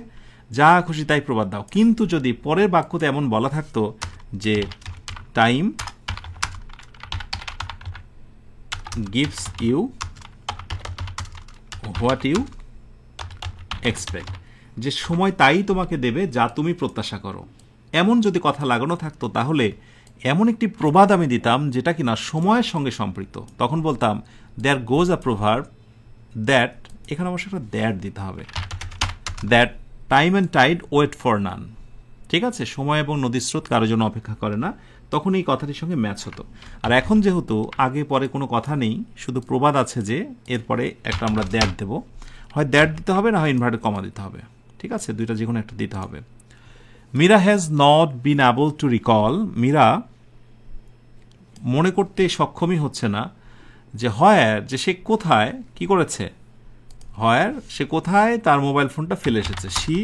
Speaker 1: যা খুশি তাই প্রবাদ দাও, কিন্তু যদি পরের বাক্যতে এমন বলা থাকতো যে time gives you what you expect, যে সময় তাই তোমাকে দেবে যা তুমি প্রত্যাশা করো, এমন যদি কথা লাগানো থাকতো, তাহলে এমন একটি প্রবাদ আমি দিতাম যেটা কিনা সময়ের সঙ্গে সম্পৃক্ত। তখন বলতাম দেয়ার গোজ আ প্রভার্ব দ্যাট, এখানে অবশ্য একটা দ্যাট দিতে হবে, that time and tide wait for none, ঠিক আছে, সময় এবং নদীর স্রোত কারোর জন্য অপেক্ষা করে না, তখন এই কথাটির সঙ্গে ম্যাচ হতো। আর এখন যেহেতু আগে পরে কোনো কথা নেই, শুধু প্রবাদ আছে, যে এরপরে একটা আমরা দ্যাট দেবো, হয় দ্যাট দিতে হবে, না হয় ইনভার্টেড কমা দিতে হবে, ঠিক আছে, দুইটা যে কোনো একটা দিতে হবে। Meera has not been able to recall, Meera মনে করতে সক্ষমই হচ্ছে না যে যে সে কোথায় কি করেছে, সে কোথায় তার মোবাইল ফোনটা ফেলে এসেছে। হি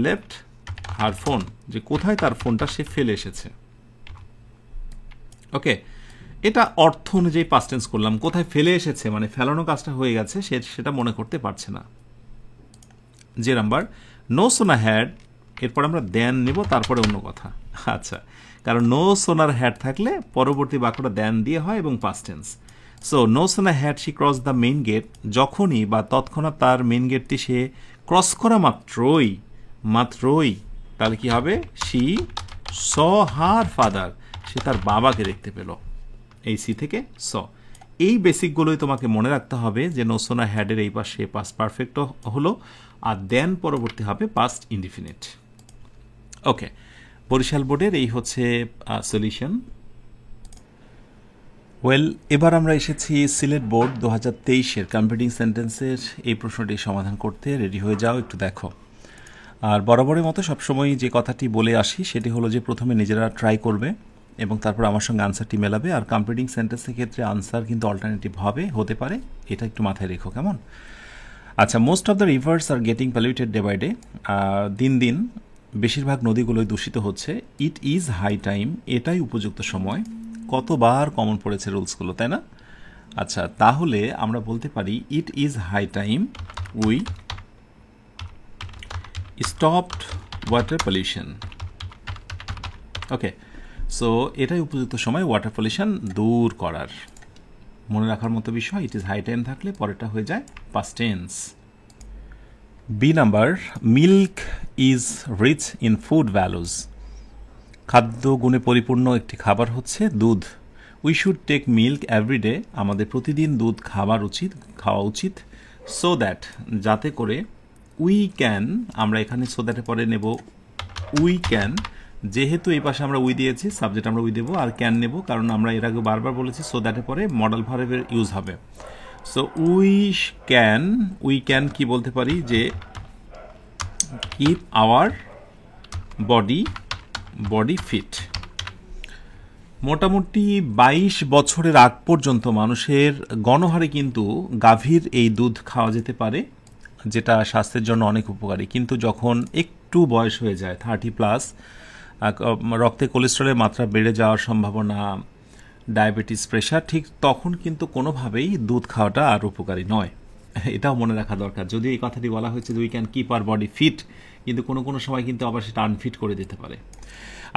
Speaker 1: লেফট হার ফোন, যে কোথায় তার ফোনটা সে ফেলে এসেছে। ওকে, এটা অর্থ অনুযায়ী পাস্ট টেন্স করলাম, কোথায় ফেলে এসেছে মানে ফেলানো কাজটা হয়ে গেছে, সেটা মনে করতে পারছে না। যে নাম্বার, নো সোনা হ্যাড, এরপর আমরা দেন নেব, তারপরে অন্য কথা। আচ্ছা, কারণ নো সোনার হ্যাড থাকলে পরবর্তী বাক্যটা দেন দিয়ে হয় এবং past tense. So no sooner had she cross the main gate, যখনই বা তৎক্ষণাৎ তার মেইন গেটটি সে ক্রস করা মাত্রই, তাহলে কি হবে, শি স হার ফাদার, সে তার বাবাকে দেখতে পেল, এই সি থেকে স। এই বেসিকগুলোই তোমাকে মনে রাখতে হবে, যে নো সোনা হ্যাডের এই পাশে পাস্ট পারফেক্ট হলো, আর দেন পরবর্তী হবে পাস্ট ইনডিফিনিট। ওকে, বরিশাল বোর্ডের এই হচ্ছে সলিউশন। এবার আমরা এসেছি সিলেট বোর্ড 2023-এর কম্পিটিং সেন্টেন্সের এই প্রশ্নটি সমাধান করতে। রেডি হয়ে যাও, একটু দেখো। আর বরাবরের মতো সবসময় যে কথাটি বলে আসি সেটি হলো যে প্রথমে নিজেরা ট্রাই করবে এবং তারপর আমার সঙ্গে আনসারটি মেলাবে। আর কম্পিটিং সেন্টেন্সের ক্ষেত্রে আনসার কিন্তু অল্টারনেটিভ হতে পারে, এটা একটু মাথায় রেখো, কেমন? আচ্ছা, most of the rivers are getting polluted day by day. দিন দিন বেশিরভাগ নদীগুলোই দূষিত হচ্ছে। ইট ইজ হাই টাইম, এটাই উপযুক্ত সময়। কতবার কমন পড়েছে রুলসগুলো, তাই না? আচ্ছা, তাহলে আমরা বলতে পারি it is high time we stopped water pollution. Okay, so এটাই উপযুক্ত সময় ওয়াটার পলিউশন দূর করার। মনে রাখার মতো বিষয়, ইট ইজ হাই টাইম থাকলে পরেরটা হয়ে যায় past tense. B number, milk is rich in food values. খাদ্য গুণে পরিপূর্ণ একটি খাবার হচ্ছে দুধ। We should take milk every day, আমাদের প্রতিদিন দুধ খাওয়া উচিত। সো দ্যাট, যাতে করে, উই ক্যান, আমরা এখানে সো দ্যাটের পরে নেব উই ক্যান। যেহেতু এই পাশে আমরা উই দিয়েছি, সাবজেক্ট আমরা উই দেবো, আর ক্যান নেব, কারণ আমরা এর আগে বারবার বলেছি সো দ্যাটের পরে মডেল ভার্বের ইউজ হবে। সো উই ক্যান কি বলতে পারি, যে কিপ আওয়ার বডি ফিট। মোটামুটি 22 বছরের আগ পর্যন্ত মানুষের গণহারে কিন্তু গাভীর এই দুধ খাওয়া যেতে পারে, যেটা স্বাস্থ্যের জন্য অনেক উপকারী। কিন্তু যখন একটু বয়স হয়ে যায় 30+, রক্তে কোলেস্টেরলের মাত্রা বেড়ে যাওয়ার সম্ভাবনা, ডায়াবেটিস, প্রেশার, ঠিক তখন কিন্তু কোনোভাবেই দুধ খাওয়াটা আর উপকারী নয়। এটাও মনে রাখা দরকার। যদি এই কথাটি বলা হয়েছে we can keep our body fit, কিন্তু কোনো সময় কিন্তু আবার সেটা আনফিট করে দিতে পারে।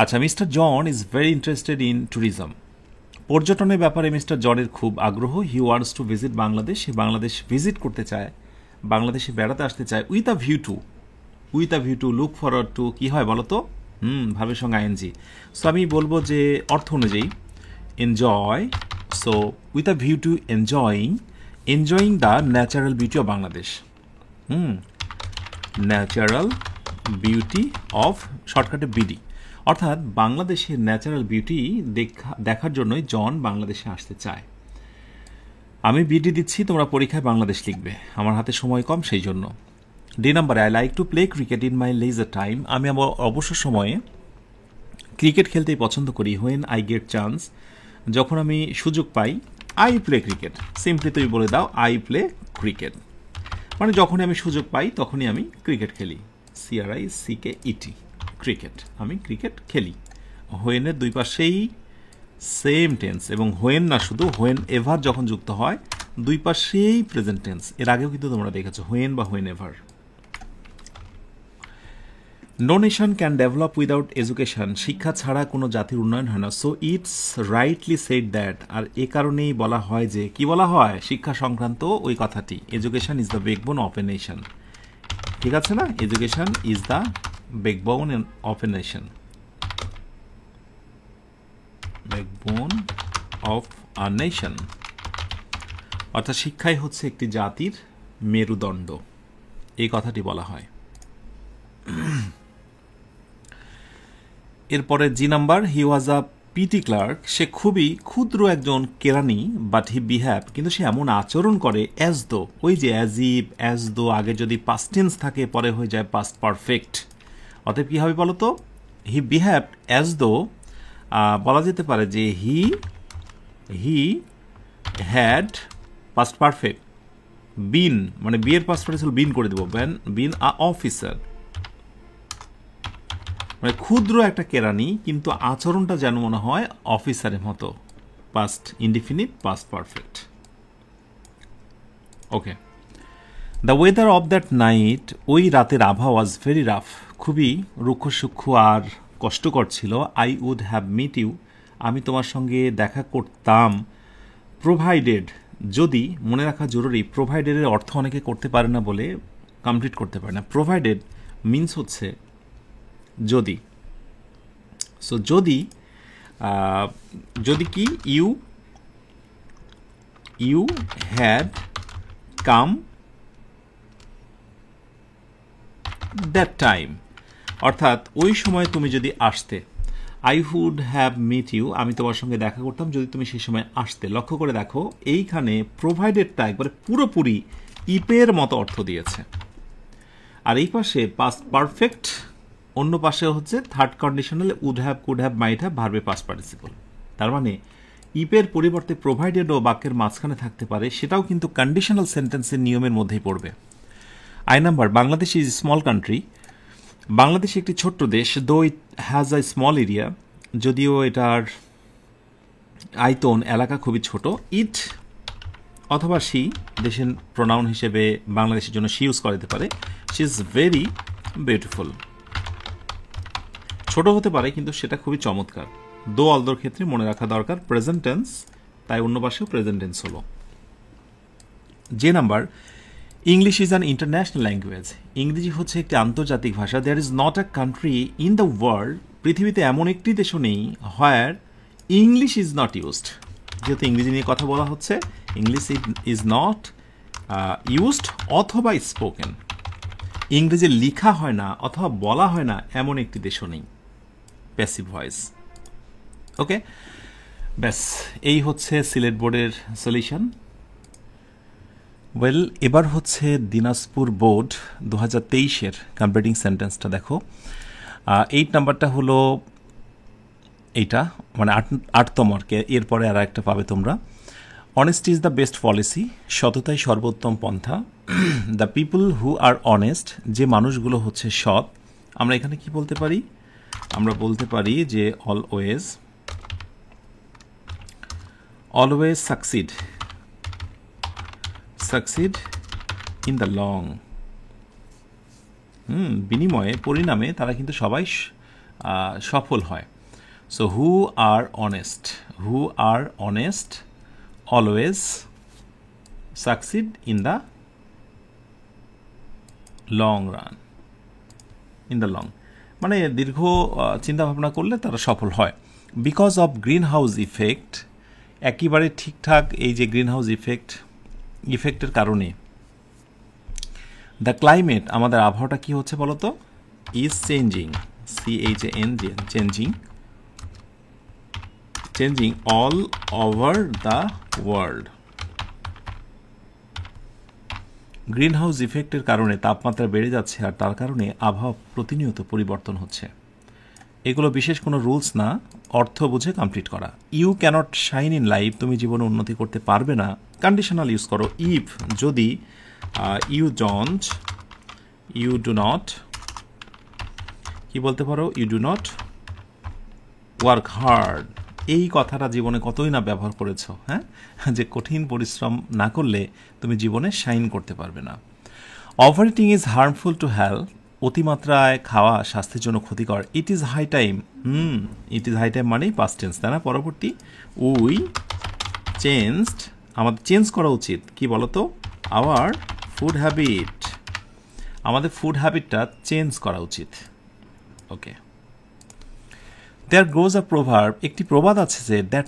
Speaker 1: আচ্ছা, mister John is very interested in tourism. পর্যটনের ব্যাপারে মিস্টার জনের খুব আগ্রহ। He wants to visit Bangladesh, সে বাংলাদেশ ভিজিট করতে চায়, বাংলাদেশে বেড়াতে আসতে চায়। With a view to look forward to, কি হয় বলো তো? ভাবের সঙ্গে আইএনজি। সো আমি বলবো যে অর্থ অনুযায়ী enjoy. So with a view two enjoying the natural beauty of Bangladesh. Natural beauty of, শর্টকাটে বিডি। অর্থাৎ বাংলাদেশের ন্যাচারাল বিউটি দেখার জন্যই জন বাংলাদেশে আসতে চায়। আমি বিডি দিচ্ছি, তোমরা পরীক্ষায় বাংলাদেশ লিখবে, আমার হাতে সময় কম সেই জন্য। D number, I like to play cricket in my leisure time. আমি আমার অবসর সময়ে ক্রিকেট খেলতেই পছন্দ করি। হোয়েন আই গেট চান্স, যখন আমি সুযোগ পাই। আই প্লে ক্রিকেট, সিম্পলি তুমি বলে দাও আই প্লে ক্রিকেট, মানে যখনই আমি সুযোগ পাই তখনই আমি ক্রিকেট খেলি। CRICKET, ক্রিকেট, আমি ক্রিকেট খেলি। হোয়েনের দুই পাশেই সেম টেন্স, এবং হোয়েন না শুধু, হোয়েন এভার যখন যুক্ত হয় দুই পাশেই প্রেজেন্ট টেন্স। এর আগেও কিন্তু তোমরা দেখেছো হোয়েন বা whenever. No nation can develop without education, শিক্ষা ছাড়া কোনো জাতির উন্নয়ন হয় না। So it's rightly said that, আর এ কারণেই বলা হয় যে, কি বলা হয় শিক্ষা সংক্রান্ত ওই কথাটি, education is the backbone of a nation. ঠিক আছে না? Education is the backbone of a nation, backbone of a nation, অর্থাৎ শিক্ষাই হচ্ছে একটি জাতির মেরুদণ্ড, এই কথাটি বলা হয়। এরপরে G number, he was a petty clerk, সে খুবই ক্ষুদ্র একজন কেরানি। বাট হি বিহ্যাভ, কিন্তু সে এমন আচরণ করে অ্যাজ দো, ওই যে অ্যাজ দো আগে যদি পাস্ট টেন্স থাকে পরে হয়ে যায় পাস্ট পারফেক্ট। অতএব কী হবে বলো তো? হি বিহ্যাভ অ্যাজ দো, বলা যেতে পারে যে হি হ্যাড পাস্ট পারফেক্ট বিন, মানে বিয়ের পাস্ট পার্টিসিপল বিন করে দেবো, বিন আ অফিসার, মানে ক্ষুদ্র একটা কেরানি কিন্তু আচরণটা যেন মনে হয় অফিসারের মতো। Past indefinite, past perfect. Okay, the weather of that night, ওই রাতের আবহাওয়া ওয়াজ ভেরি রাফ, খুবই রুক্ষ সূক্ষ্ম আর কষ্টকর ছিল। I would have meet you, আমি তোমার সঙ্গে দেখা করতাম। প্রোভাইডেড, যদি, মনে রাখা জরুরি, প্রোভাইডেডের অর্থ অনেকে করতে পারে না বলে কমপ্লিট করতে পারে না। প্রোভাইডেড মিনস হচ্ছে যদি। সো যদি কি, you had come that time, অর্থাৎ ওই সময় তুমি যদি আসতে। I would have meet you, আমি তোমার সঙ্গে দেখা করতাম যদি তুমি সেই সময় আসতে। লক্ষ্য করে দেখো, এইখানে প্রোভাইডেডটা একবারে পুরোপুরি ইপের মতো অর্থ দিয়েছে। আর এই পাশে পাস্ট পারফেক্ট, অন্য পাশে হচ্ছে third conditional would have, could have, might have, ভার্বে পাস্ট পার্টিসিপল। তার মানে ইপের পরিবর্তে প্রোভাইডেডও বাক্যের মাঝখানে থাকতে পারে, সেটাও কিন্তু কন্ডিশনাল সেন্টেন্সের নিয়মের মধ্যেই পড়বে। I number, Bangladesh is small country. Bangladesh একটি ছোট্ট দেশ, দো it has a small area, যদিও এটার আয়তন এলাকা খুবই ছোট। ইট অথবা শি দেশের প্রোনাউন হিসেবে বাংলাদেশের জন্য শি ইউজ করা যেতে পারে। She is very beautiful. ছোট হতে পারে কিন্তু সেটা খুবই চমৎকার। দো অলদোর ক্ষেত্রে মনে রাখা দরকার প্রেজেন্ট টেন্স, তাই অন্য পাশেও প্রেজেন্ট টেন্স হলো। যে number, English is an international language. ইংরেজি হচ্ছে একটি আন্তর্জাতিক ভাষা। There is not a country in the world, পৃথিবীতে এমন একটি দেশও নেই where English is not used. যেহেতু ইংরেজি নিয়ে কথা বলা হচ্ছে, ইংলিশ ইজ নট ইউজড অথবা স্পোকেন। ইংরেজি লেখা হয় না অথবা বলা হয় না এমন একটি দেশও নেই। Passive voice. ওকে, ব্যাস এই হচ্ছে সিলেট বোর্ডের সলিউশন। ওয়েল, এবার হচ্ছে দিনাজপুর বোর্ড 2023-এর কমপ্লিটিং সেন্টেন্সটা দেখো। 8 নাম্বারটা হলো এইটা, মানে 8তম মার্কে, এরপরে আর একটা পাবে তোমরা। Honesty is the best policy, সততাই সর্বোত্তম পন্থা। The people who are honest, যে মানুষগুলো হচ্ছে সৎ। আমরা এখানে কি বলতে পারি? আমরা বলতে পারি যে always succeed in the long. বিনিময়ে, পরিণামে তারা কিন্তু সবাই সফল হয়। So who are honest always succeed in the long run. মানে দীর্ঘ চিন্তা ভাবনা করলে তারা সফল হয়। Because of green house effect, একেবারে ঠিকঠাক এই যে গ্রিন হাউস ইফেক্টের কারণে দ্য ক্লাইমেট, আমাদের আবহাওয়াটা কি হচ্ছে বলতো? Is changing, changing all over the world. Greenhouse ইফেক্টের কারণে তাপমাত্রা বেড়ে যাচ্ছে, আর তার কারণে আবহাওয়া প্রতিনিয়ত পরিবর্তন হচ্ছে। এগুলো বিশেষ কোনো রুলস না, অর্থ বুঝে কমপ্লিট করা। You cannot shine in life, তুমি জীবনে উন্নতি করতে পারবে না। কন্ডিশনাল ইউজ করো। ইফ, যদি, ইউ ডু নট, কি বলতে পারো? You do not work hard. এই কথাটা জীবনে কতই না ব্যবহার করেছো, হ্যাঁ, যে কঠিন পরিশ্রম না করলে তুমি জীবনে শাইন করতে পারবে না। ওভারইটিং ইজ হার্মফুল টু হেলথ, অতিমাত্রায় খাওয়া স্বাস্থ্যের জন্য ক্ষতিকর। ইট ইজ হাই টাইম, মানেই পাস্ট টেন্স, তাই না? পরবর্তী, উই চেঞ্জড, আমাদের চেঞ্জ করা উচিত। কি বলতো? আওয়ার ফুড হ্যাবিট, আমাদের ফুড হ্যাবিটটা চেঞ্জ করা উচিত। ওকে, দেয়ার গ্রোজ আ প্রভার্ব, একটি প্রবাদ আছে যে দ্যাট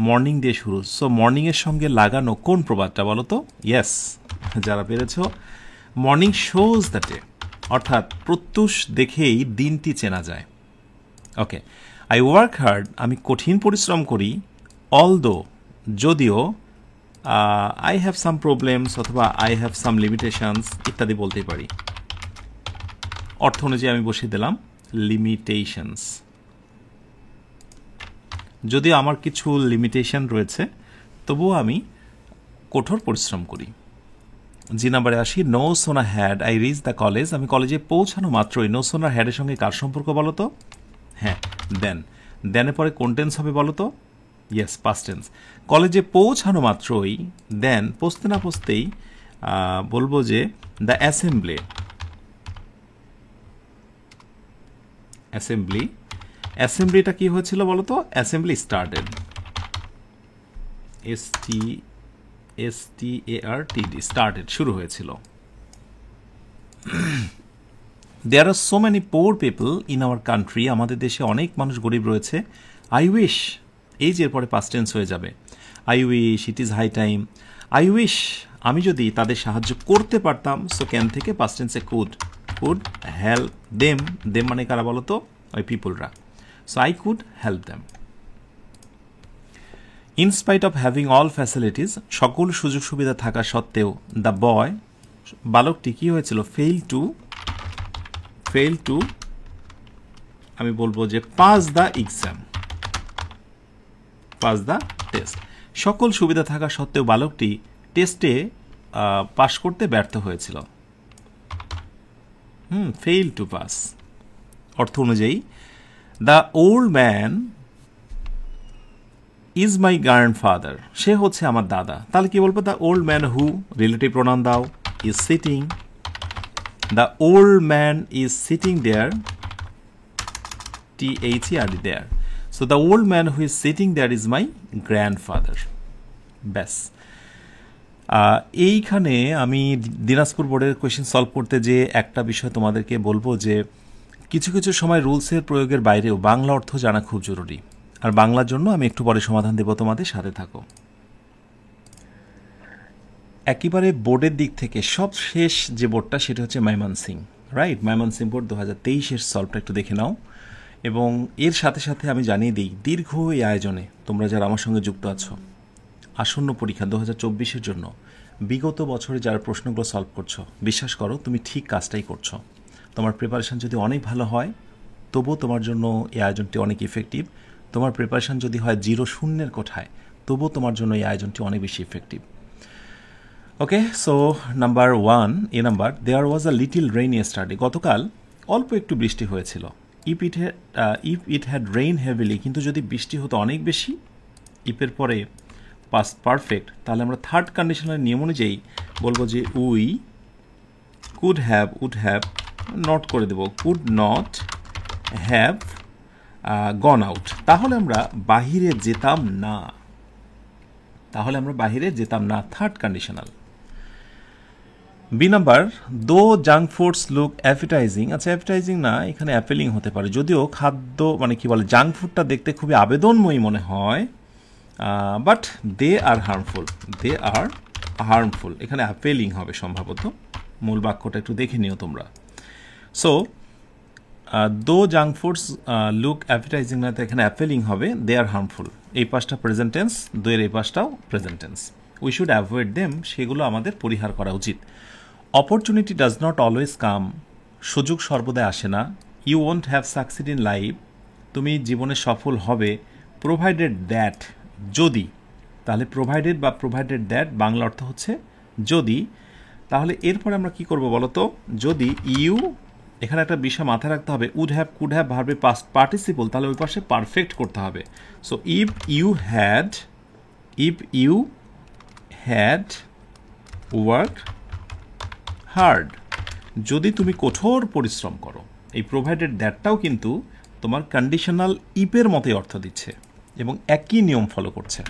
Speaker 1: মর্নিং দিয়ে শুরু। সো মর্নিংয়ের সঙ্গে লাগানো কোন প্রবাদটা বলো তো? ইয়েস, যারা পেরেছ, মর্নিং শোজ দ্য ডে, অর্থাৎ প্রত্যুষ দেখেই দিনটি চেনা যায়। ওকে, আই ওয়ার্ক হার্ড, আমি কঠিন পরিশ্রম করি। অলদো, যদিও, আই হ্যাভ সাম প্রবলেমস অথবা আই হ্যাভ সাম লিমিটেশনস ইত্যাদি বলতেই পারি। অর্থ অনুযায়ী আমি বসিয়ে দিলাম লিমিটেশনস। যদিও আমার কিছু লিমিটেশন রয়েছে, তবুও আমি কঠোর পরিশ্রম করি। জি নাম্বারে আসি। No sooner had I reach the college, আমি কলেজে পৌঁছানো মাত্রই। নো সোনার হ্যাডের সঙ্গে কার সম্পর্ক বলো তো? হ্যাঁ, দেনের পরে কোন টেন্স হবে বলো তো? Yes, past tense. কলেজে পৌঁছানো মাত্রই, দেন পৌঁছতে না পৌঁছতেই বলবো যে দ্য অ্যাসেম্বলিটা কি হয়েছিল বলো তো? অ্যাসেম্বলি স্টার্টেড, স্টার্টেড, শুরু হয়েছিল। There are so many poor people in our country, আমাদের দেশে অনেক মানুষ গরিব রয়েছে। আই উইশ, এই যে এরপরে পাস্ট টেন্স হয়ে যাবে। I wish, it is high time. I wish, আমি যদি তাদের সাহায্য করতে পারতাম। সো ক্যান থেকে পাস্ট টেন্সে কুড হেল্প দেম মানে কারা বলো তো? ওই পিপলরা। So I could help them. In spite of having all facilities, সকল সুযোগ সুবিধা থাকা সত্ত্বেও, দ্য বয়, বালকটি কি হয়েছিল? ফেইল টু ফেল টু, আমি বলবো যে pass the exam, pass the test. সকল সুবিধা থাকা সত্ত্বেও বালকটি টেস্টে পাশ করতে ব্যর্থ হয়েছিল। ফেইল টু পাস অর্থ অনুযায়ী the old man is my grandfather, সে হচ্ছে আমার দাদা। তাহলে কি বলবো? The old man who, relative pronoun দাও, is sitting, the old man is sitting there, THERE there. So the old man who is sitting there is my grandfather. ব্যাস। এইখানে আমি দিনাজপুর বোর্ডের কোয়েশ্চেন সলভ করতে যে একটা বিষয় তোমাদেরকে বলবো যে কিছু কিছু সময় রুলসের প্রয়োগের বাইরেও বাংলা অর্থ জানা খুব জরুরি। আর বাংলার জন্য আমি একটু পরে সমাধান দেব, তোমাদের সাথে থাকো। একেবারে বোর্ডের দিক থেকে সব শেষ যে বোর্ডটা সেটা হচ্ছে ময়মনসিংহ, রাইট? ময়মনসিংহ বোর্ড 2023-এর সলভটা একটু দেখে নাও। এবং এর সাথে সাথে আমি জানিয়ে দিই, দীর্ঘ এই আয়োজনে তোমরা যারা আমার সঙ্গে যুক্ত আছো, আসন্ন পরীক্ষা 2024-এর জন্য বিগত বছরে যারা প্রশ্নগুলো সলভ করছো, বিশ্বাস করো তুমি ঠিক কাজটাই করছো। তোমার প্রিপারেশান যদি অনেক ভালো হয় তবুও তোমার জন্য এই আয়োজনটি অনেক ইফেক্টিভ। তোমার প্রিপারেশান যদি হয় 0-0 কোঠায়, তবুও তোমার জন্য এই আয়োজনটি অনেক বেশি effective. Okay, so number 1, A number, there was a little rain yesterday, গতকাল অল্প একটু বৃষ্টি হয়েছিল। If it had rain heavily, কিন্তু যদি বৃষ্টি হতো অনেক বেশি, ইফের পরে পাস্ট পারফেক্ট, তাহলে আমরা থার্ড কন্ডিশনের নিয়ম অনুযায়ী বলবো যে উই কুড হ্যাভ নট করে দেব, could not have gone out, তাহলে আমরা বাহিরে যেতাম না, third conditional. B number, though junk foods look appetising, আচ্ছা অ্যাপিটাইজিং না, এখানে অ্যাপেলিং হতে পারে, যদিও খাদ্য মানে কি বলে জাঙ্ক ফুডটা দেখতে খুবই আবেদনময়ী মনে হয়, বাট দে আর হার্মফুল, এখানে অ্যাপেলিং হবে সম্ভবত। মূল বাক্যটা একটু দেখে নিও তোমরা। সো দো জাঙ্ক ফুডস লুক অ্যাপিটাইজিং না, তো এখানে অ্যাপেলিং হবে, দে আর হার্মফুল। এই পাশটা প্রেজেন্ট টেন্স, দোয়ের এই পাশটাও present tense. We should avoid them, সেগুলো আমাদের পরিহার করা উচিত। Opportunity does not always come, সুযোগ সর্বদাই আসে না। You won't have succeed in life, তুমি জীবনে সফল হবে, প্রোভাইডেড দ্যাট, যদি, তাহলে প্রোভাইডেড বা প্রোভাইডেড দ্যাট বাংলা অর্থ হচ্ছে যদি। তাহলে এরপরে আমরা কি করব বলো তো? যদি ইউ, এখানে একটা বিষয় মাথায় রাখতে হবে, উড হ্যাভ কুড হ্যাভ ভার্বের পাস্ট পার্টিসিপল, তাহলে ওই পাশে পারফেক্ট করতে হবে। So if you had work hard, যদি তুমি কঠোর পরিশ্রম করো। এই প্রোভাইডেড দ্যাটটাও কিন্তু তোমার কন্ডিশনাল ইপের মতোই অর্থ দিচ্ছে এবং একই নিয়ম ফলো করছে।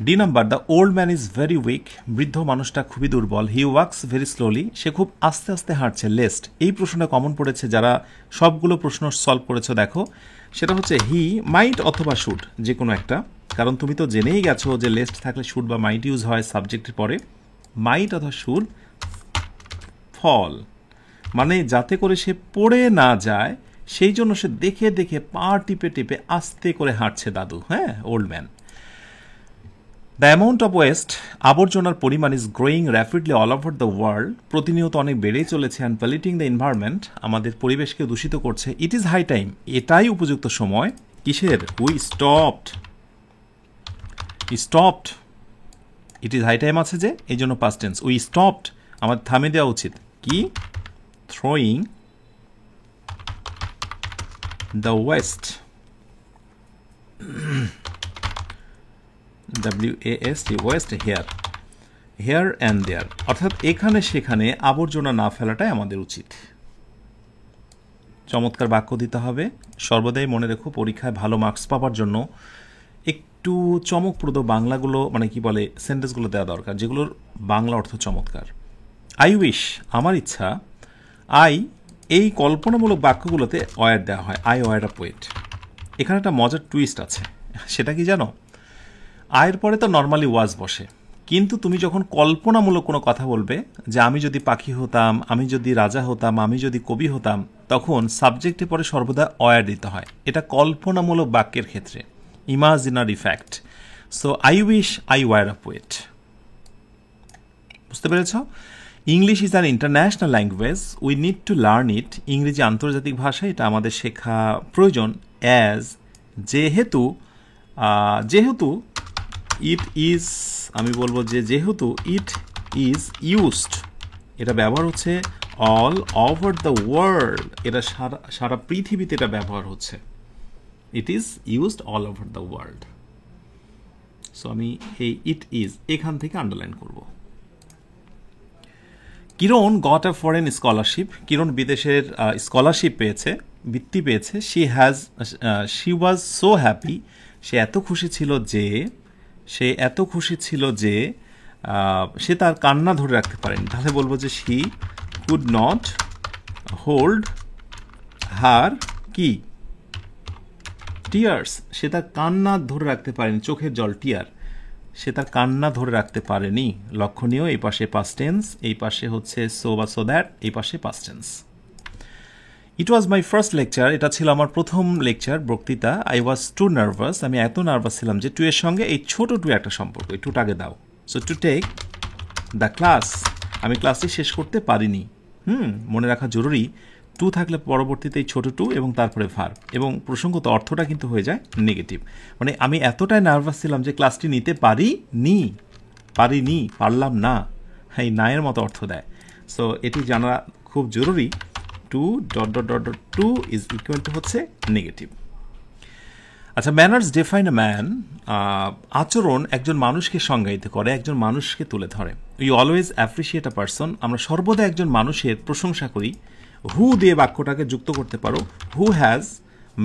Speaker 1: D number, the old man is very weak, বৃদ্ধ মানুষটা খুবই দুর্বল। হি ওয়াক্স ভেরি স্লোলি, সে খুব আস্তে আস্তে হাঁটছে। লেস্ট, এই প্রশ্নটা কমন পড়েছে, যারা সবগুলো প্রশ্ন সলভ করেছো দেখো, সেটা হচ্ছে হি মাইট অথবা শুড, যে কোনো একটা। কারণ তুমি তো জেনেই গেছো যে লেস্ট থাকলে শুড বা মাইট ইউজ হয় সাবজেক্টের পরে। মাইট অথবা শুড ফল, মানে যাতে করে সে পড়ে না যায় সেই জন্য সে দেখে দেখে পা টিপে টিপে আস্তে করে হাঁটছে দাদু, হ্যাঁ, old man. The amount of West, আবর্জনার পরিমাণ is growing rapidly all over the world, প্রতিনিয়ত অনেক বেড়েই চলেছে। অ্যান্ড পলিউটিং দ্য এনভায়রনমেন্ট, আমাদের পরিবেশকে দূষিত করছে। ইট ইজ হাই টাইম, এটাই উপযুক্ত সময় কিসের? We stopped, it is high time আছে যে, এই জন্য পাস্ট টেন্স। উই স্টপড, আমাদের থামিয়ে দেওয়া উচিত। কি? Throwing the waste, WAST, waste, here and there, অর্থাৎ এখানে সেখানে আবর্জনা না ফেলাটাই আমাদের উচিত। চমৎকার বাক্য দিতে হবে। সর্বদাই মনে রেখো, পরীক্ষায় ভালো মার্কস পাওয়ার জন্য একটু চমকপ্রদ বাংলাগুলো, মানে কি বলে, সেন্টেন্সগুলো দেওয়া দরকার, যেগুলোর বাংলা অর্থ চমৎকার। আই উইশ, আমার ইচ্ছা। এই কল্পনামূলক বাক্যগুলোতে ওয়ার দেওয়া হয়, আই ওয়ার আ পোয়েট। এখানে একটা মজার টুইস্ট আছে, সেটা কি জানো? আয়ের পরে তো নর্মালি ওয়াজ বসে, কিন্তু তুমি যখন কল্পনামূলক কোনো কথা বলবে, যে আমি যদি পাখি হতাম, আমি যদি রাজা হতাম, আমি যদি কবি হতাম, তখন সাবজেক্টে পরে সর্বদা ওয়ার দিতে হয়। এটা কল্পনামূলক বাক্যের ক্ষেত্রে, imaginary fact. So I wish I were a poet, বুঝতে পেরেছ? English is an international language, we need to learn it. ইংরেজি আন্তর্জাতিক ভাষা, এটা আমাদের শেখা প্রয়োজন। অ্যাজ যেহেতু ইট ইজ, আমি বলবো যে যেহেতু ইট ইজ ইউজড, এটা ব্যবহার হচ্ছে অল ওভার দ্য ওয়ার্ল্ড, এটা সারা পৃথিবীতে এটা ব্যবহার হচ্ছে। It is used all over the world. So আমি এই ইট ইজ এখান থেকে আন্ডারলাইন করব। কিরণ গট আ ফরেন স্কলারশিপ, কিরণ বিদেশের স্কলারশিপ পেয়েছে, বৃত্তি পেয়েছে। শি ওয়াজ সো হ্যাপি, সে এত খুশি ছিল যে সে তার কান্না ধরে রাখতে পারেনি। তাহলে বলবো যে শি কুড নট হোল্ড হার কি টিয়ার্স, সে তার কান্না ধরে রাখতে পারেনি, চোখের জল টিয়ার, সে তার কান্না ধরে রাখতে পারেনি। লক্ষণীয়, এই পাশে পাস্ট টেন্স, এই পাশে হচ্ছে সো বা সো দ্যাট, এই পাশে past tense. It was my first lecture, এটা ছিল আমার প্রথম লেকচার, বক্তৃতা। আই ওয়াজ টু নার্ভাস, আমি এত নার্ভাস ছিলাম যে টু এর সঙ্গে এই ছোট টু একটা সম্পর্ক, এই টুটাকে দাও। So to take the class, আমি ক্লাসটি শেষ করতে পারিনি। মনে রাখা জরুরি, টু থাকলে পরবর্তীতে এই ছোট টু এবং তারপরে ভার্ব, এবং প্রসঙ্গত অর্থটা কিন্তু হয়ে যায় নেগেটিভ। মানে আমি এতটাই নার্ভাস ছিলাম যে ক্লাসটি নিতে পারিনি, পারলাম না, এই নায়ের মতো অর্থ দেয়। সো এটি জানা খুব জরুরি। Two dot dot dot dot two is equal to হচ্ছে নেগেটিভ। আচ্ছা, ম্যানার্স ডিফাইন আ ম্যান, আচরণ একজন মানুষকে সংজ্ঞায়িত করে, একজন মানুষকে তুলে ধরে। We always appreciate a person, আমরা সর্বদা একজন মানুষের প্রশংসা করি। হু দিয়ে বাক্যটাকে যুক্ত করতে পারো, হু হ্যাজ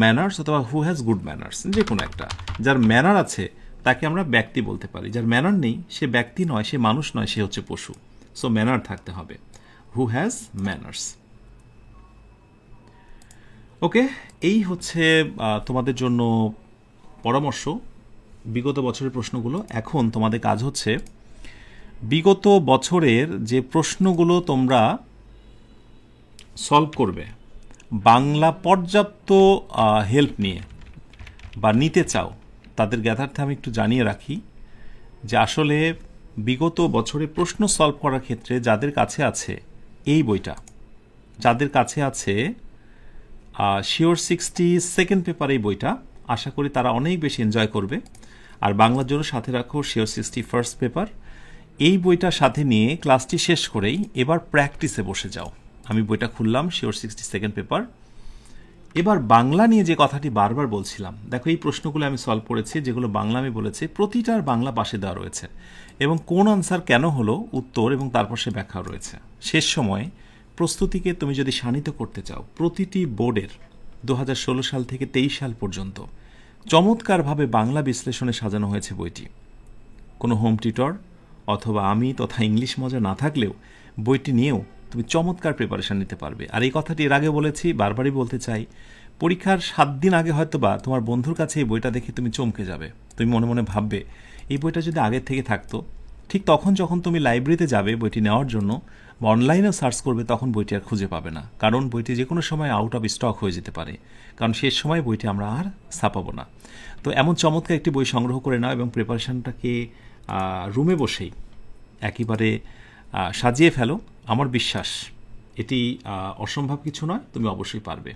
Speaker 1: ম্যানার্স অথবা হু হ্যাজ গুড ম্যানার্স, যে কোনো একটা। যার ম্যানার আছে তাকে আমরা ব্যক্তি বলতে পারি, যার ম্যানার নেই সে ব্যক্তি নয়, সে মানুষ নয়, সে হচ্ছে পশু। সো ম্যানার থাকতে হবে, হু হ্যাজ ম্যানার্স। ওকে, এই হচ্ছে তোমাদের জন্য পরামর্শ, বিগত বছরের প্রশ্নগুলো। এখন তোমাদের কাজ হচ্ছে বিগত বছরের যে প্রশ্নগুলো তোমরা সলভ করবে, বাংলা পর্যাপ্ত হেল্প নিয়ে বা নিতে চাও, তাদের জ্ঞাতার্থে আমি একটু জানিয়ে রাখি যে আসলে বিগত বছরে প্রশ্ন সলভ করার ক্ষেত্রে যাদের কাছে আছে এই বইটা, যাদের কাছে আছে শিওর 60 সেকেন্ড পেপার এই বইটা, আশা করি তারা অনেক বেশি এনজয় করবে। আর বাংলার জন্য সাথে রাখো শিওর 60 ফার্স্ট পেপার। এই বইটা সাথে নিয়ে ক্লাসটি শেষ করেই এবার প্র্যাকটিসে বসে যাও। আমি বইটা খুললাম, শিওর 60 সেকেন্ড পেপার। এবার বাংলা নিয়ে যে কথাটি বারবার বলছিলাম, দেখো এই প্রশ্নগুলো আমি সলভ করেছি, যেগুলো বাংলা আমি বলেছি প্রতিটার বাংলা পাশে দেওয়া রয়েছে, এবং কোন আনসার কেন হলো উত্তর, এবং তারপর সে ব্যাখ্যা রয়েছে। শেষ সময়ে প্রস্তুতিকে তুমি যদি শানিত করতে চাও, প্রতিটি বোর্ডের 2016 সাল থেকে 23 সাল পর্যন্ত চমৎকারভাবে বাংলা বিশ্লেষণে সাজানো হয়েছে বইটি। কোনো হোম টিউটর অথবা আমি তথা ইংলিশ মজা না থাকলেও বইটি নিয়েও তুমি চমৎকার প্রিপারেশান নিতে পারবে। আর এই কথাটি এর আগে বলেছি, বারবারই বলতে চাই, পরীক্ষার 7 দিন আগে হয়তো বা তোমার বন্ধুর কাছে এই বইটা দেখে তুমি চমকে যাবে। তুমি মনে মনে ভাববে এই বইটা যদি আগে থেকে থাকতো। ঠিক তখন যখন তুমি লাইব্রেরিতে যাবে বইটি নেওয়ার জন্য বা অনলাইনেও সার্চ করবে, তখন বইটি আর খুঁজে পাবে না, কারণ বইটি যে কোনো সময় আউট অফ স্টক হয়ে যেতে পারে, কারণ শেষ সময় বইটি আমরা আর ছাপাবো না। তো এমন চমৎকার একটি বই সংগ্রহ করে নাও এবং প্রিপারেশানটাকে রুমে বসেই একেবারে সাজিয়ে ফেলো। আমার বিশ্বাস এটি অসম্ভব কিছু নয়, তুমি অবশ্যই পারবে।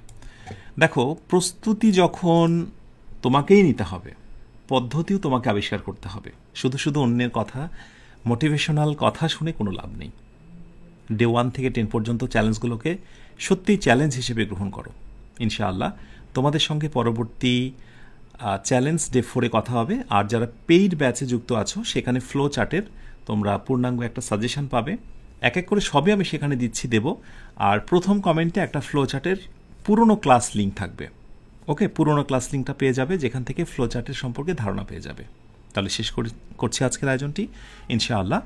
Speaker 1: দেখো, প্রস্তুতি যখন তোমাকেই নিতে হবে, পদ্ধতিও তোমাকে আবিষ্কার করতে হবে। শুধু শুধু অন্যের কথা, মোটিভেশনাল কথা শুনে কোনো লাভ নেই। ডে 1 থেকে 10 পর্যন্ত চ্যালেঞ্জগুলোকে সত্যিই চ্যালেঞ্জ হিসেবে গ্রহণ করো। ইনশাআল্লাহ তোমাদের সঙ্গে পরবর্তী চ্যালেঞ্জ ডে 4-এ কথা হবে। আর যারা পেইড ব্যাচে যুক্ত আছো, সেখানে ফ্লো চার্টের তোমরা পূর্ণাঙ্গ একটা সাজেশন পাবে। এক এক করে সবই আমি সেখানে দেব। আর প্রথম কমেন্টে একটা ফ্লো চার্টের পুরনো ক্লাস লিঙ্ক থাকবে। ওকে, পুরনো ক্লাস লিঙ্কটা পেয়ে যাবে, যেখান থেকে ফ্লো চার্টের সম্পর্কে ধারণা পেয়ে যাবে। তাহলে শেষ করছি আজকের আয়োজনটি। ইনশাআল্লাহ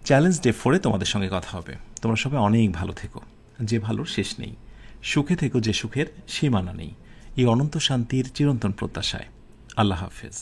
Speaker 1: চ্যালেঞ্জ ডে 4-এ তোমাদের সঙ্গে কথা হবে। তোমরা সবাই অনেক ভালো থেকো, যে ভালোর শেষ নেই। সুখে থেকো, যে সুখের সীমানা নেই। এই অনন্ত শান্তির চিরন্তন প্রত্যাশায়। আল্লাহ হাফেজ।